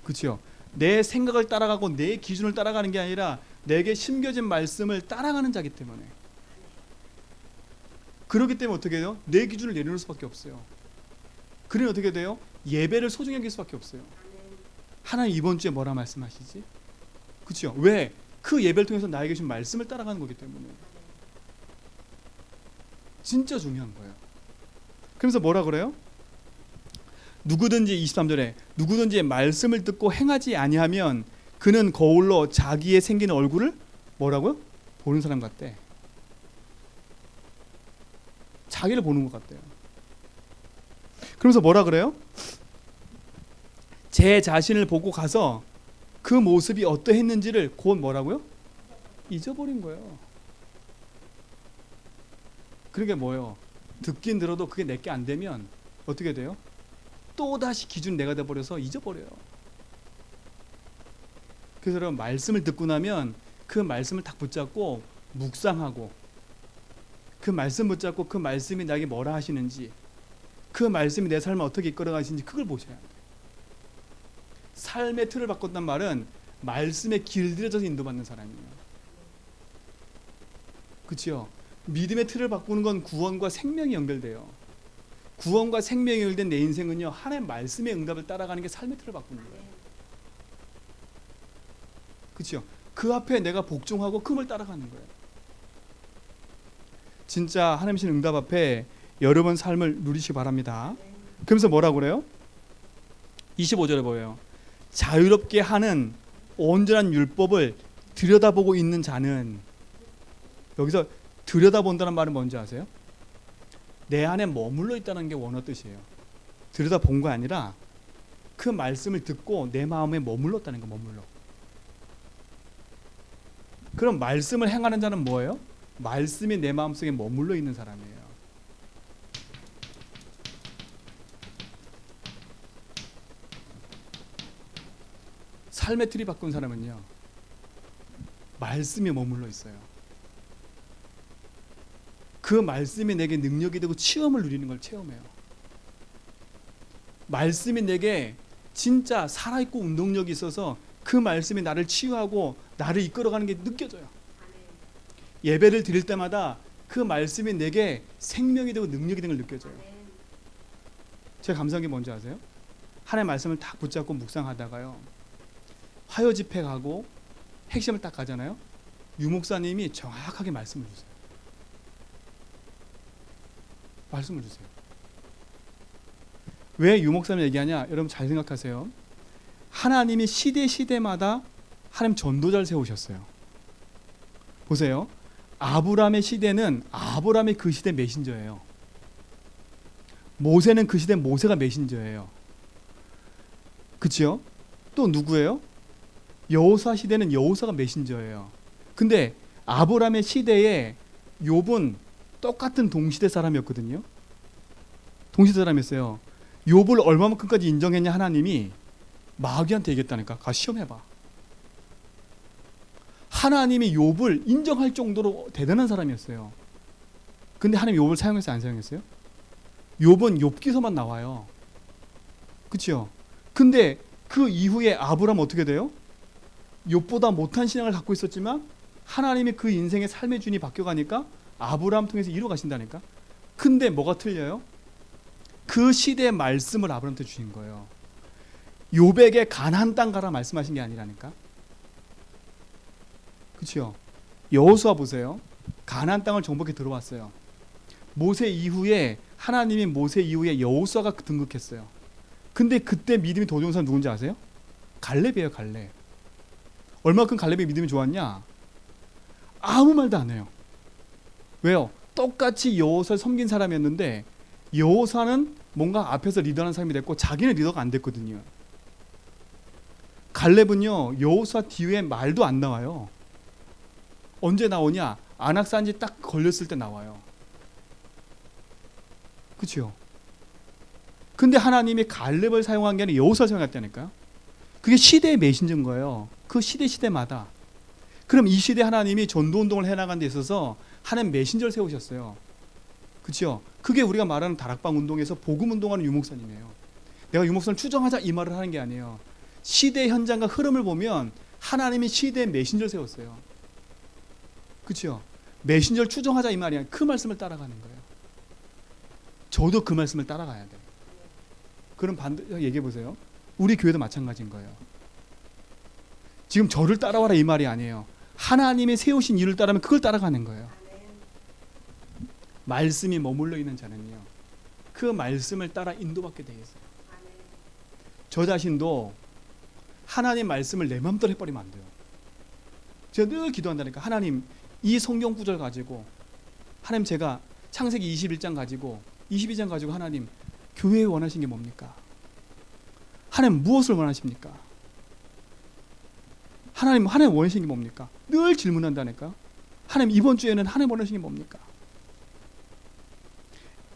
그렇죠? 내 생각을 따라가고 내 기준을 따라가는 게 아니라 내게 심겨진 말씀을 따라가는 자기 때문에. 그렇기 때문에 어떻게 돼요? 내 기준을 내려놓을 수밖에 없어요. 그러면 어떻게 돼요? 예배를 소중히 여길 수밖에 없어요. 하나님 이번 주에 뭐라 말씀하시지? 그렇죠? 왜? 그 예배를 통해서 나에게 주신 말씀을 따라가는 거기 때문에. 진짜 중요한 거예요. 그래서 뭐라 그래요? 누구든지 23절에 누구든지 말씀을 듣고 행하지 아니하면 그는 거울로 자기의 생긴 얼굴을 뭐라고요? 보는 사람 같대. 자기를 보는 것 같대요. 그러면서 뭐라 그래요? 제 자신을 보고 가서 그 모습이 어떠했는지를 곧 뭐라고요? 잊어버린 거예요. 그게 뭐예요? 듣긴 들어도 그게 내게 안 되면 어떻게 돼요? 또다시 기준 내가 돼버려서 잊어버려요. 그래서 여러분 말씀을 듣고 나면 그 말씀을 딱 붙잡고 묵상하고 그 말씀 붙잡고 그 말씀이 나에게 뭐라 하시는지 그 말씀이 내 삶을 어떻게 이끌어가시는지 그걸 보셔야 돼요. 삶의 틀을 바꿨단 말은 말씀에 길들여져서 인도받는 사람이에요. 그렇죠? 믿음의 틀을 바꾸는 건 구원과 생명이 연결돼요. 구원과 생명이 연결된 내 인생은요 하나님의 말씀의 응답을 따라가는 게 삶의 틀을 바꾸는 거예요. 그렇죠? 그 앞에 내가 복종하고 그걸 따라가는 거예요. 진짜 하나님의 응답 앞에 여러분 삶을 누리시기 바랍니다. 그러면서 뭐라고 그래요? 25절에 보여요. 자유롭게 하는 온전한 율법을 들여다보고 있는 자는, 여기서 들여다본다는 말은 뭔지 아세요? 내 안에 머물러 있다는 게 원어 뜻이에요. 들여다본 거 아니라 그 말씀을 듣고 내 마음에 머물렀다는 거. 머물러. 그럼 말씀을 행하는 자는 뭐예요? 말씀이 내 마음속에 머물러 있는 사람이에요. 삶의 틀이 바꾼 사람은요 말씀이 머물러 있어요. 그 말씀이 내게 능력이 되고 체험을 누리는 걸 체험해요. 말씀이 내게 진짜 살아있고 운동력이 있어서 그 말씀이 나를 치유하고 나를 이끌어가는 게 느껴져요. 예배를 드릴 때마다 그 말씀이 내게 생명이 되고 능력이 되는 걸 느껴져요. 제가 감사한 게 뭔지 아세요? 하나님의 말씀을 딱 붙잡고 묵상하다가요 화요 집회 가고 핵심을 딱 가잖아요. 유목사님이 정확하게 말씀을 주세요. 말씀을 주세요. 왜 유목사님 얘기하냐? 여러분 잘 생각하세요. 하나님이 시대마다 하나님 전도자를 세우셨어요. 보세요. 아브라함의 시대는 아브라함이 그 시대 메신저예요. 모세는 그 시대 모세가 메신저예요. 그치요? 또 누구예요? 여호수아 시대는 여호수아가 메신저예요. 근데 아브라함의 시대에 욥은 똑같은 동시대 사람이었거든요. 동시대 사람이었어요. 욥을 얼마만큼까지 인정했냐 하나님이 마귀한테 얘기했다니까. 가 시험해봐. 하나님이 욥을 인정할 정도로 대단한 사람이었어요. 근데 하나님 욥을 사용했어요? 안 사용했어요? 욥은 욥기서만 나와요. 그렇죠? 근데 그 이후에 아브라함 어떻게 돼요? 욥보다 못한 신앙을 갖고 있었지만 하나님이 그 인생의 삶의 준이 바뀌어가니까 아브라함 통해서 이루어 가신다니까. 근데 뭐가 틀려요? 그 시대의 말씀을 아브라함한테 주신 거예요. 욥에게 가나안 땅 가라 말씀하신 게 아니라니까. 그렇죠? 여호수아 보세요. 가나안 땅을 정복해 들어왔어요. 모세 이후에 하나님이 모세 이후에 여호수아가 등극했어요. 근데 그때 믿음이 더 좋은 사람 누군지 아세요? 갈렙이에요. 갈렙. 얼마큼 갈렙의 믿음이 좋았냐? 아무 말도 안 해요. 왜요? 똑같이 여호수아를 섬긴 사람이었는데 여호수아는 뭔가 앞에서 리더하는 사람이 됐고 자기는 리더가 안 됐거든요. 갈렙은요 여호수아 뒤에 말도 안 나와요. 언제 나오냐? 안악산지 딱 걸렸을 때 나와요. 그렇죠? 근데 하나님이 갈렙을 사용한 게 아니라 여호수아를 사용했다니까요. 그게 시대의 메신저인 거예요. 그 시대마다. 그럼 이 시대 하나님이 전도운동을 해나가는 데 있어서 하나님 메신저를 세우셨어요. 그렇죠? 그게 우리가 말하는 다락방 운동에서 복음 운동하는 유목사님이에요. 내가 유목사를 추정하자 이 말을 하는 게 아니에요. 시대 현장과 흐름을 보면 하나님이 시대의 메신저를 세웠어요. 그렇죠? 메신저를 추정하자 이 말이 아니라 그 말씀을 따라가는 거예요. 저도 그 말씀을 따라가야 돼요. 그럼 얘기해 보세요. 우리 교회도 마찬가지인 거예요. 지금 저를 따라와라 이 말이 아니에요. 하나님이 세우신 일을 따르면 그걸 따라가는 거예요. 말씀이 머물러 있는 자는요, 그 말씀을 따라 인도받게 되어 있어요. 저 자신도 하나님 말씀을 내 마음대로 해버리면 안 돼요. 제가 늘 기도한다니까. 하나님, 이 성경 구절 가지고, 하나님 제가 창세기 21장 가지고 22장 가지고 하나님 교회에 원하신 게 뭡니까? 하나님 무엇을 원하십니까? 하나님 원하시는 게 뭡니까? 늘 질문한다니까. 하나님 이번 주에는 하나님 원하시는 게 뭡니까?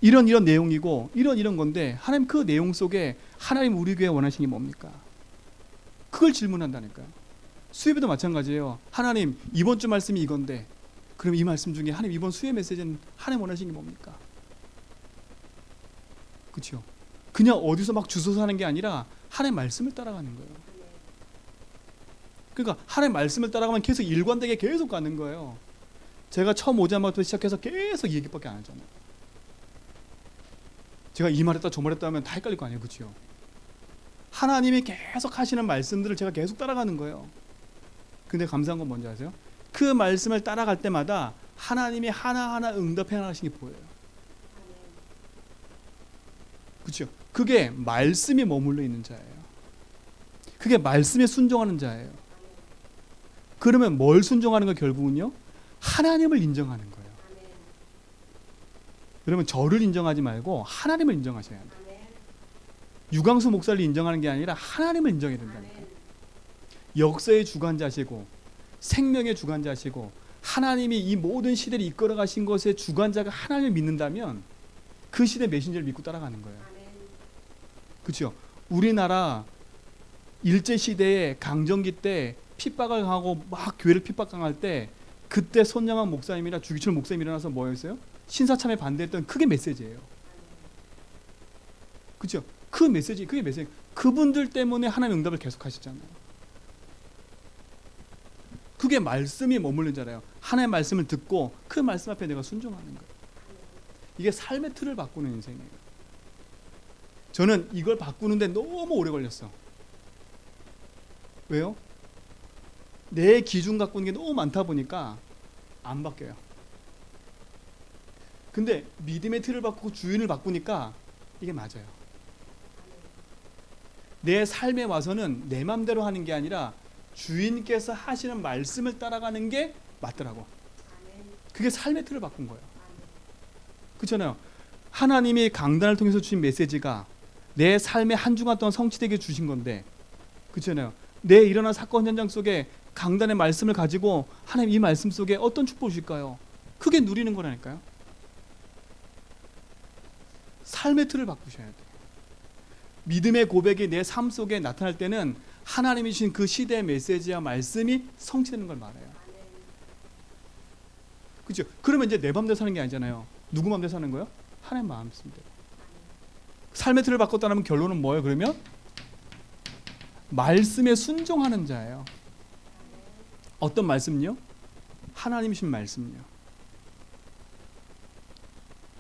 이런 내용이고 이런 건데 하나님 그 내용 속에 하나님 우리 교회 원하시는 게 뭡니까? 그걸 질문한다니까요. 수요예배도 마찬가지예요. 하나님 이번 주 말씀이 이건데 그럼 이 말씀 중에 하나님 이번 수요예 메시지는 하나님 원하시는 게 뭡니까? 그렇죠? 그냥 어디서 막 주워서 하는 게 아니라 하나님 말씀을 따라가는 거예요. 그러니까 하나님 말씀을 따라가면 계속 일관되게 계속 가는 거예요. 제가 처음 오자마자 시작해서 계속 이 얘기밖에 안 하잖아요. 제가 이 말했다 저 말했다 하면 다 헷갈릴 거 아니에요. 그렇죠? 하나님이 계속 하시는 말씀들을 제가 계속 따라가는 거예요. 근데 감사한 건 뭔지 아세요? 그 말씀을 따라갈 때마다 하나님이 하나하나 응답해 나가신 게 보여요. 그렇죠? 그게 말씀이 머물러 있는 자예요. 그게 말씀에 순종하는 자예요. 그러면 뭘 순종하는 거 결국은요? 하나님을 인정하는 거예요. 여러분 저를 인정하지 말고 하나님을 인정하셔야 돼요. 유광수 목사를 인정하는 게 아니라 하나님을 인정해야 된다니까요. 역사의 주관자시고 생명의 주관자시고 하나님이 이 모든 시대를 이끌어 가신 것의 주관자가 하나님을 믿는다면 그 시대 메신저를 믿고 따라가는 거예요. 그렇죠? 우리나라 일제시대에 강점기 때 핍박을 하고 막 교회를 핍박당할 때 그때 손양환 목사님이나 주기철 목사님이 일어나서 뭐였어요? 신사참에 반대했던 그게 메시지예요. 그렇죠? 그게 메시지. 그분들 때문에 하나님 응답을 계속 하시잖아요. 그게 말씀이 머무른 자예요. 하나님의 말씀을 듣고 그 말씀 앞에 내가 순종하는 거예요. 이게 삶의 틀을 바꾸는 인생이에요. 저는 이걸 바꾸는데 너무 오래 걸렸어. 왜요? 내 기준 갖고 있는 게 너무 많다 보니까 안 바뀌어요. 근데 믿음의 틀을 바꾸고 주인을 바꾸니까 이게 맞아요. 내 삶에 와서는 내 맘대로 하는 게 아니라 주인께서 하시는 말씀을 따라가는 게 맞더라고. 그게 삶의 틀을 바꾼 거예요. 그렇잖아요. 하나님이 강단을 통해서 주신 메시지가 내 삶의 한 주간 동안 성취되게 주신 건데, 그렇잖아요. 내 일어난 사건 현장 속에 강단의 말씀을 가지고 하나님 이 말씀 속에 어떤 축복을 주실까요? 그게 누리는 거라니까요. 삶의 틀을 바꾸셔야 돼요. 믿음의 고백이 내 삶 속에 나타날 때는 하나님이 주신 그 시대의 메시지와 말씀이 성취되는 걸 말해요. 그렇죠? 그러면 이제 내 맘대로 사는 게 아니잖아요. 누구 맘대로 사는 거예요? 하나님 마음대로. 삶의 틀을 바꿨다면 결론은 뭐예요? 그러면 말씀에 순종하는 자예요. 어떤 말씀요? 하나님 주신 말씀요.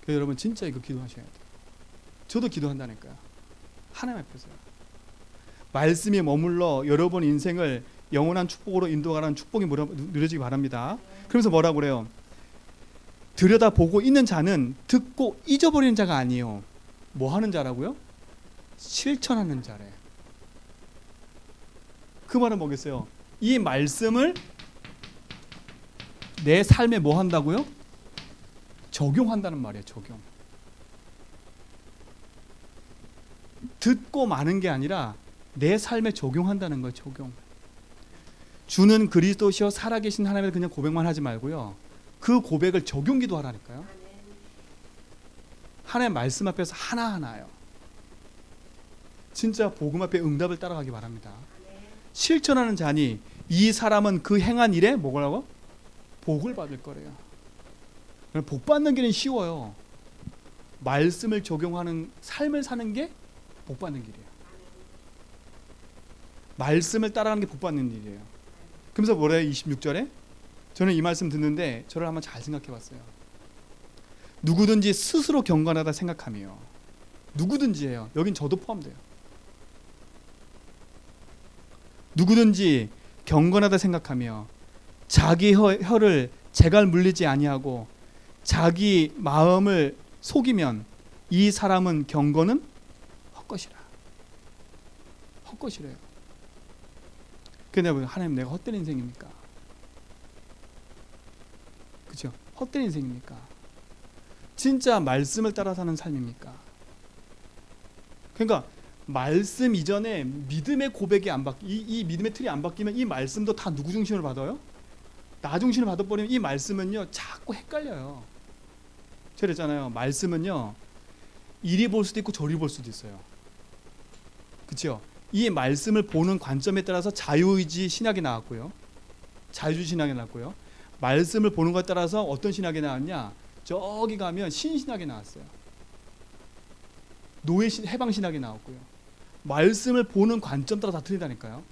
그래서 여러분 진짜 이거 기도하셔야 돼요. 저도 기도한다니까요. 하나님 앞에서요. 말씀이 머물러 여러분 인생을 영원한 축복으로 인도하라는 축복이 누려지기 바랍니다. 그러면서 뭐라고 그래요? 들여다보고 있는 자는 듣고 잊어버리는 자가 아니에요. 뭐 하는 자라고요? 실천하는 자래. 그 말은 뭐겠어요? 이 말씀을 내 삶에 뭐 한다고요? 적용한다는 말이에요. 적용. 듣고 마는 게 아니라 내 삶에 적용한다는 거예요. 적용. 주는 그리스도시여 살아계신 하나님을 그냥 고백만 하지 말고요. 그 고백을 적용기도 하라니까요. 하나님의 말씀 앞에서 하나하나요. 진짜 복음 앞에 응답을 따라가기 바랍니다. 실천하는 자니 이 사람은 그 행한 일에 뭐라고? 복을 받을 거래요. 복 받는 길은 쉬워요. 말씀을 적용하는 삶을 사는 게 복 받는 길이에요. 말씀을 따라가는 게 복 받는 일이에요. 그러면서 뭐래요? 26절에 저는 이 말씀 듣는데 저를 한번 잘 생각해 봤어요. 누구든지 스스로 경건하다 생각하며, 누구든지예요. 여긴 저도 포함돼요. 누구든지 경건하다 생각하며 자기 혀를 재갈 물리지 아니하고 자기 마음을 속이면 이 사람은 경건은 헛것이라. 헛것이래요. 근데 하나님, 내가 헛된 인생입니까? 그렇죠? 헛된 인생입니까? 진짜 말씀을 따라 사는 삶입니까? 그러니까 말씀 이전에 믿음의 고백이 안 이 믿음의 틀이 안 바뀌면 이 말씀도 다 누구 중심으로 받아요? 나 중심으로 받아버리면 이 말씀은요 자꾸 헷갈려요. 제가 그랬잖아요. 말씀은요 이리 볼 수도 있고 저리 볼 수도 있어요. 그렇죠? 이 말씀을 보는 관점에 따라서 자유의지 신학이 나왔고요. 자유주의 신학이 나왔고요. 말씀을 보는 것에 따라서 어떤 신학이 나왔냐? 저기 가면 신신학이 나왔어요. 노예 해방 신학이 나왔고요. 말씀을 보는 관점 따라 다 틀리다니까요.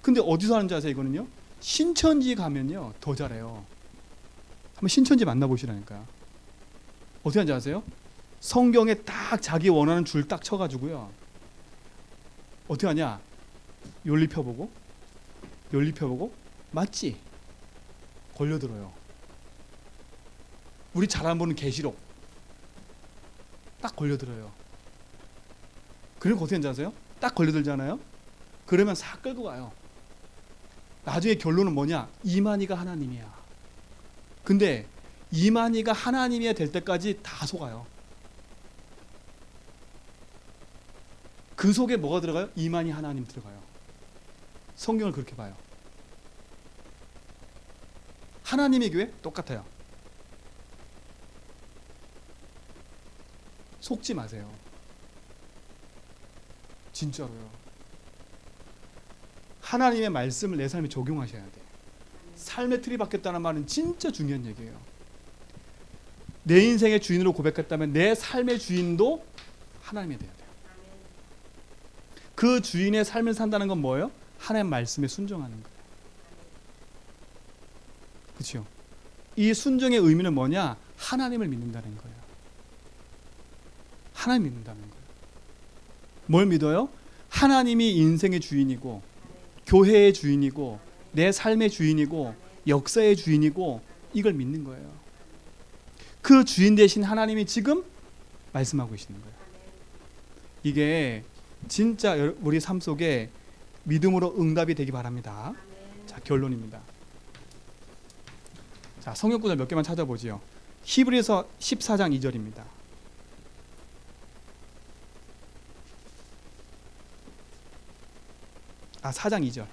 근데 어디서 하는지 아세요? 이거는요. 신천지 가면요 더 잘해요. 한번 신천지 만나보시라니까요. 어떻게 하는지 아세요? 성경에 딱 자기 원하는 줄 딱 쳐가지고요. 어떻게 하냐? 논리 펴보고 맞지? 걸려들어요. 우리 잘 안 보는 계시록 딱 걸려들어요. 그리고 어떻게 하는지 아세요? 딱 걸려들잖아요. 그러면 싹 끌고 가요. 나중에 결론은 뭐냐? 이만희가 하나님이야. 근데 이만희가 하나님이야 될 때까지 다 속아요. 그 속에 뭐가 들어가요? 이만희 하나님 들어가요. 성경을 그렇게 봐요. 하나님의 교회 똑같아요. 속지 마세요. 진짜로요. 하나님의 말씀을 내 삶에 적용하셔야 돼. 삶의 틀이 바뀌었다는 말은 진짜 중요한 얘기예요. 내 인생의 주인으로 고백했다면 내 삶의 주인도 하나님이 돼야 돼요. 그 주인의 삶을 산다는 건 뭐예요? 하나님 말씀에 순종하는 거예요. 그렇죠? 이 순종의 의미는 뭐냐? 하나님을 믿는다는 거예요. 하나님 믿는다는 거예요. 뭘 믿어요? 하나님이 인생의 주인이고 교회의 주인이고 내 삶의 주인이고 역사의 주인이고 이걸 믿는 거예요. 그 주인 대신 하나님이 지금 말씀하고 계시는 거예요. 이게 진짜 우리 삶 속에 믿음으로 응답이 되기 바랍니다. 자, 결론입니다. 자, 성경 구절 몇 개만 찾아보지요. 히브리서 14장 2절입니다. 4장 2절.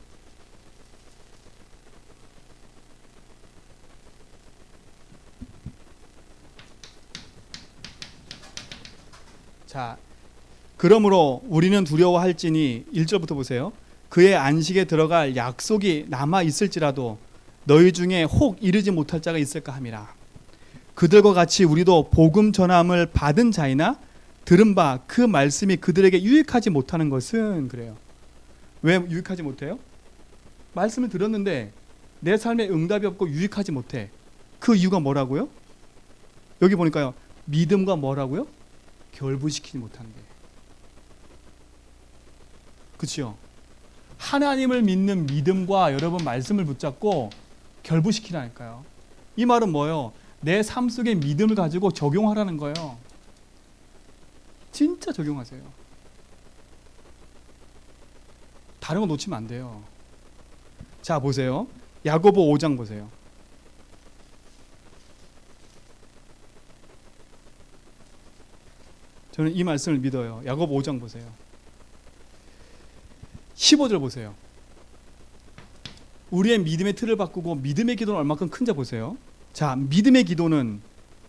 자, 그러므로 우리는 두려워할지니 1절부터 보세요. 그의 안식에 들어갈 약속이 남아 있을지라도 너희 중에 혹 이르지 못할 자가 있을까 함이라. 그들과 같이 우리도 복음 전함을 받은 자이나 들은 바 그 말씀이 그들에게 유익하지 못하는 것은 그래요. 왜 유익하지 못해요? 말씀을 들었는데 내 삶에 응답이 없고 유익하지 못해. 그 이유가 뭐라고요? 여기 보니까요. 믿음과 뭐라고요? 결부시키지 못하는 게. 그렇죠? 하나님을 믿는 믿음과 여러분 말씀을 붙잡고 결부시키라니까요. 이 말은 뭐예요? 내 삶 속의 믿음을 가지고 적용하라는 거예요. 진짜 적용하세요. 다른 거 놓치면 안 돼요. 자, 보세요. 야고보 5장 보세요. 저는 이 말씀을 믿어요. 야고보 5장 보세요. 15절 보세요. 우리의 믿음의 틀을 바꾸고 믿음의 기도는 얼마큼 큰지 보세요. 자, 믿음의 기도는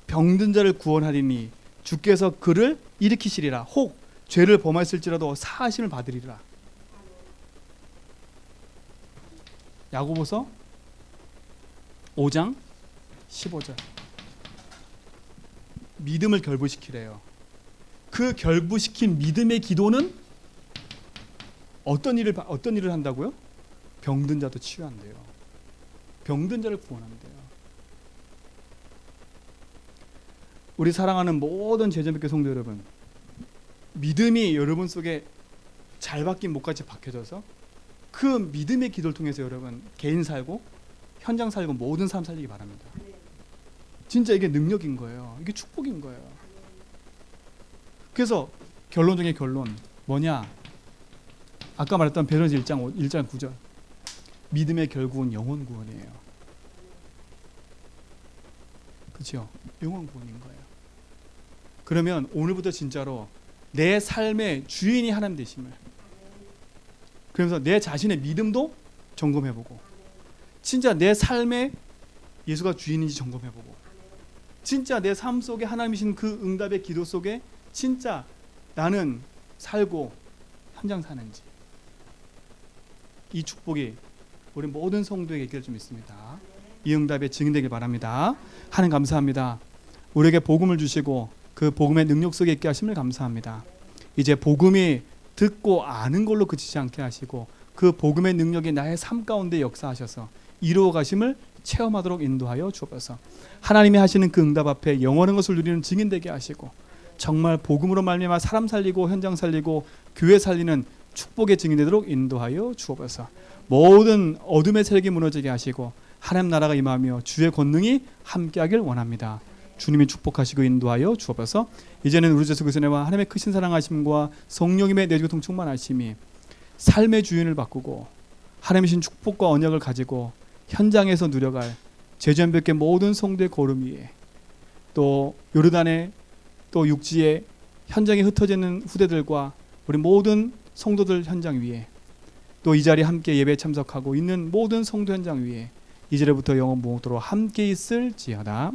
병든 자를 구원하리니 주께서 그를 일으키시리라. 혹 죄를 범하였을지라도 사하심을 받으리라. 야고보서 5장 15절. 믿음을 결부시키래요. 그 결부시킨 믿음의 기도는 어떤 일을 한다고요? 병든 자도 치유한대요. 병든 자를 구원한대요. 우리 사랑하는 모든 제자교회 성도 여러분, 믿음이 여러분 속에 잘 박힌 목같이 박혀져서 그 믿음의 기도를 통해서 여러분 개인 살고 현장 살고 모든 사람 살리기 바랍니다. 진짜 이게 능력인 거예요. 이게 축복인 거예요. 그래서 결론 중에 결론 뭐냐? 아까 말했던 베드로전서 1장 9절. 믿음의 결국은 영혼 구원이에요. 그렇죠? 영혼 구원인 거예요. 그러면 오늘부터 진짜로 내 삶의 주인이 하나님 되심을, 그러면서 내 자신의 믿음도 점검해보고, 진짜 내 삶에 예수가 주인인지 점검해보고, 진짜 내 삶 속에 하나님이신 그 응답의 기도 속에 진짜 나는 살고 현장 사는지, 이 축복이 우리 모든 성도에게 있기를 좀 있습니다. 이 응답에 증인되길 바랍니다. 하나님 감사합니다. 우리에게 복음을 주시고 그 복음의 능력 속에 있게 하심을 감사합니다. 이제 복음이 듣고 아는 걸로 그치지 않게 하시고 그 복음의 능력이 나의 삶 가운데 역사하셔서 이루어 가심을 체험하도록 인도하여 주옵소서. 하나님이 하시는 그 응답 앞에 영원한 것을 누리는 증인되게 하시고 정말 복음으로 말미암아 사람 살리고 현장 살리고 교회 살리는 축복의 증인되도록 인도하여 주옵소서. 모든 어둠의 세력이 무너지게 하시고 하나님 나라가 임하며 주의 권능이 함께하길 원합니다. 주님이 축복하시고 인도하여 주옵소서. 이제는 우리 주 예수 그리스도와 하나님의 크신 사랑하심과 성령님의 내주교통 충만하심이 삶의 주인을 바꾸고 하나님이신 축복과 언약을 가지고 현장에서 누려갈 제전백의 모든 성도의 걸음 위에, 또 요르단의 또 육지에 현장에 흩어져 있는 후대들과 우리 모든 성도들 현장 위에, 또 이 자리에 함께 예배에 참석하고 있는 모든 성도 현장 위에 이제부터 영원 무궁토록 함께 있을지어다.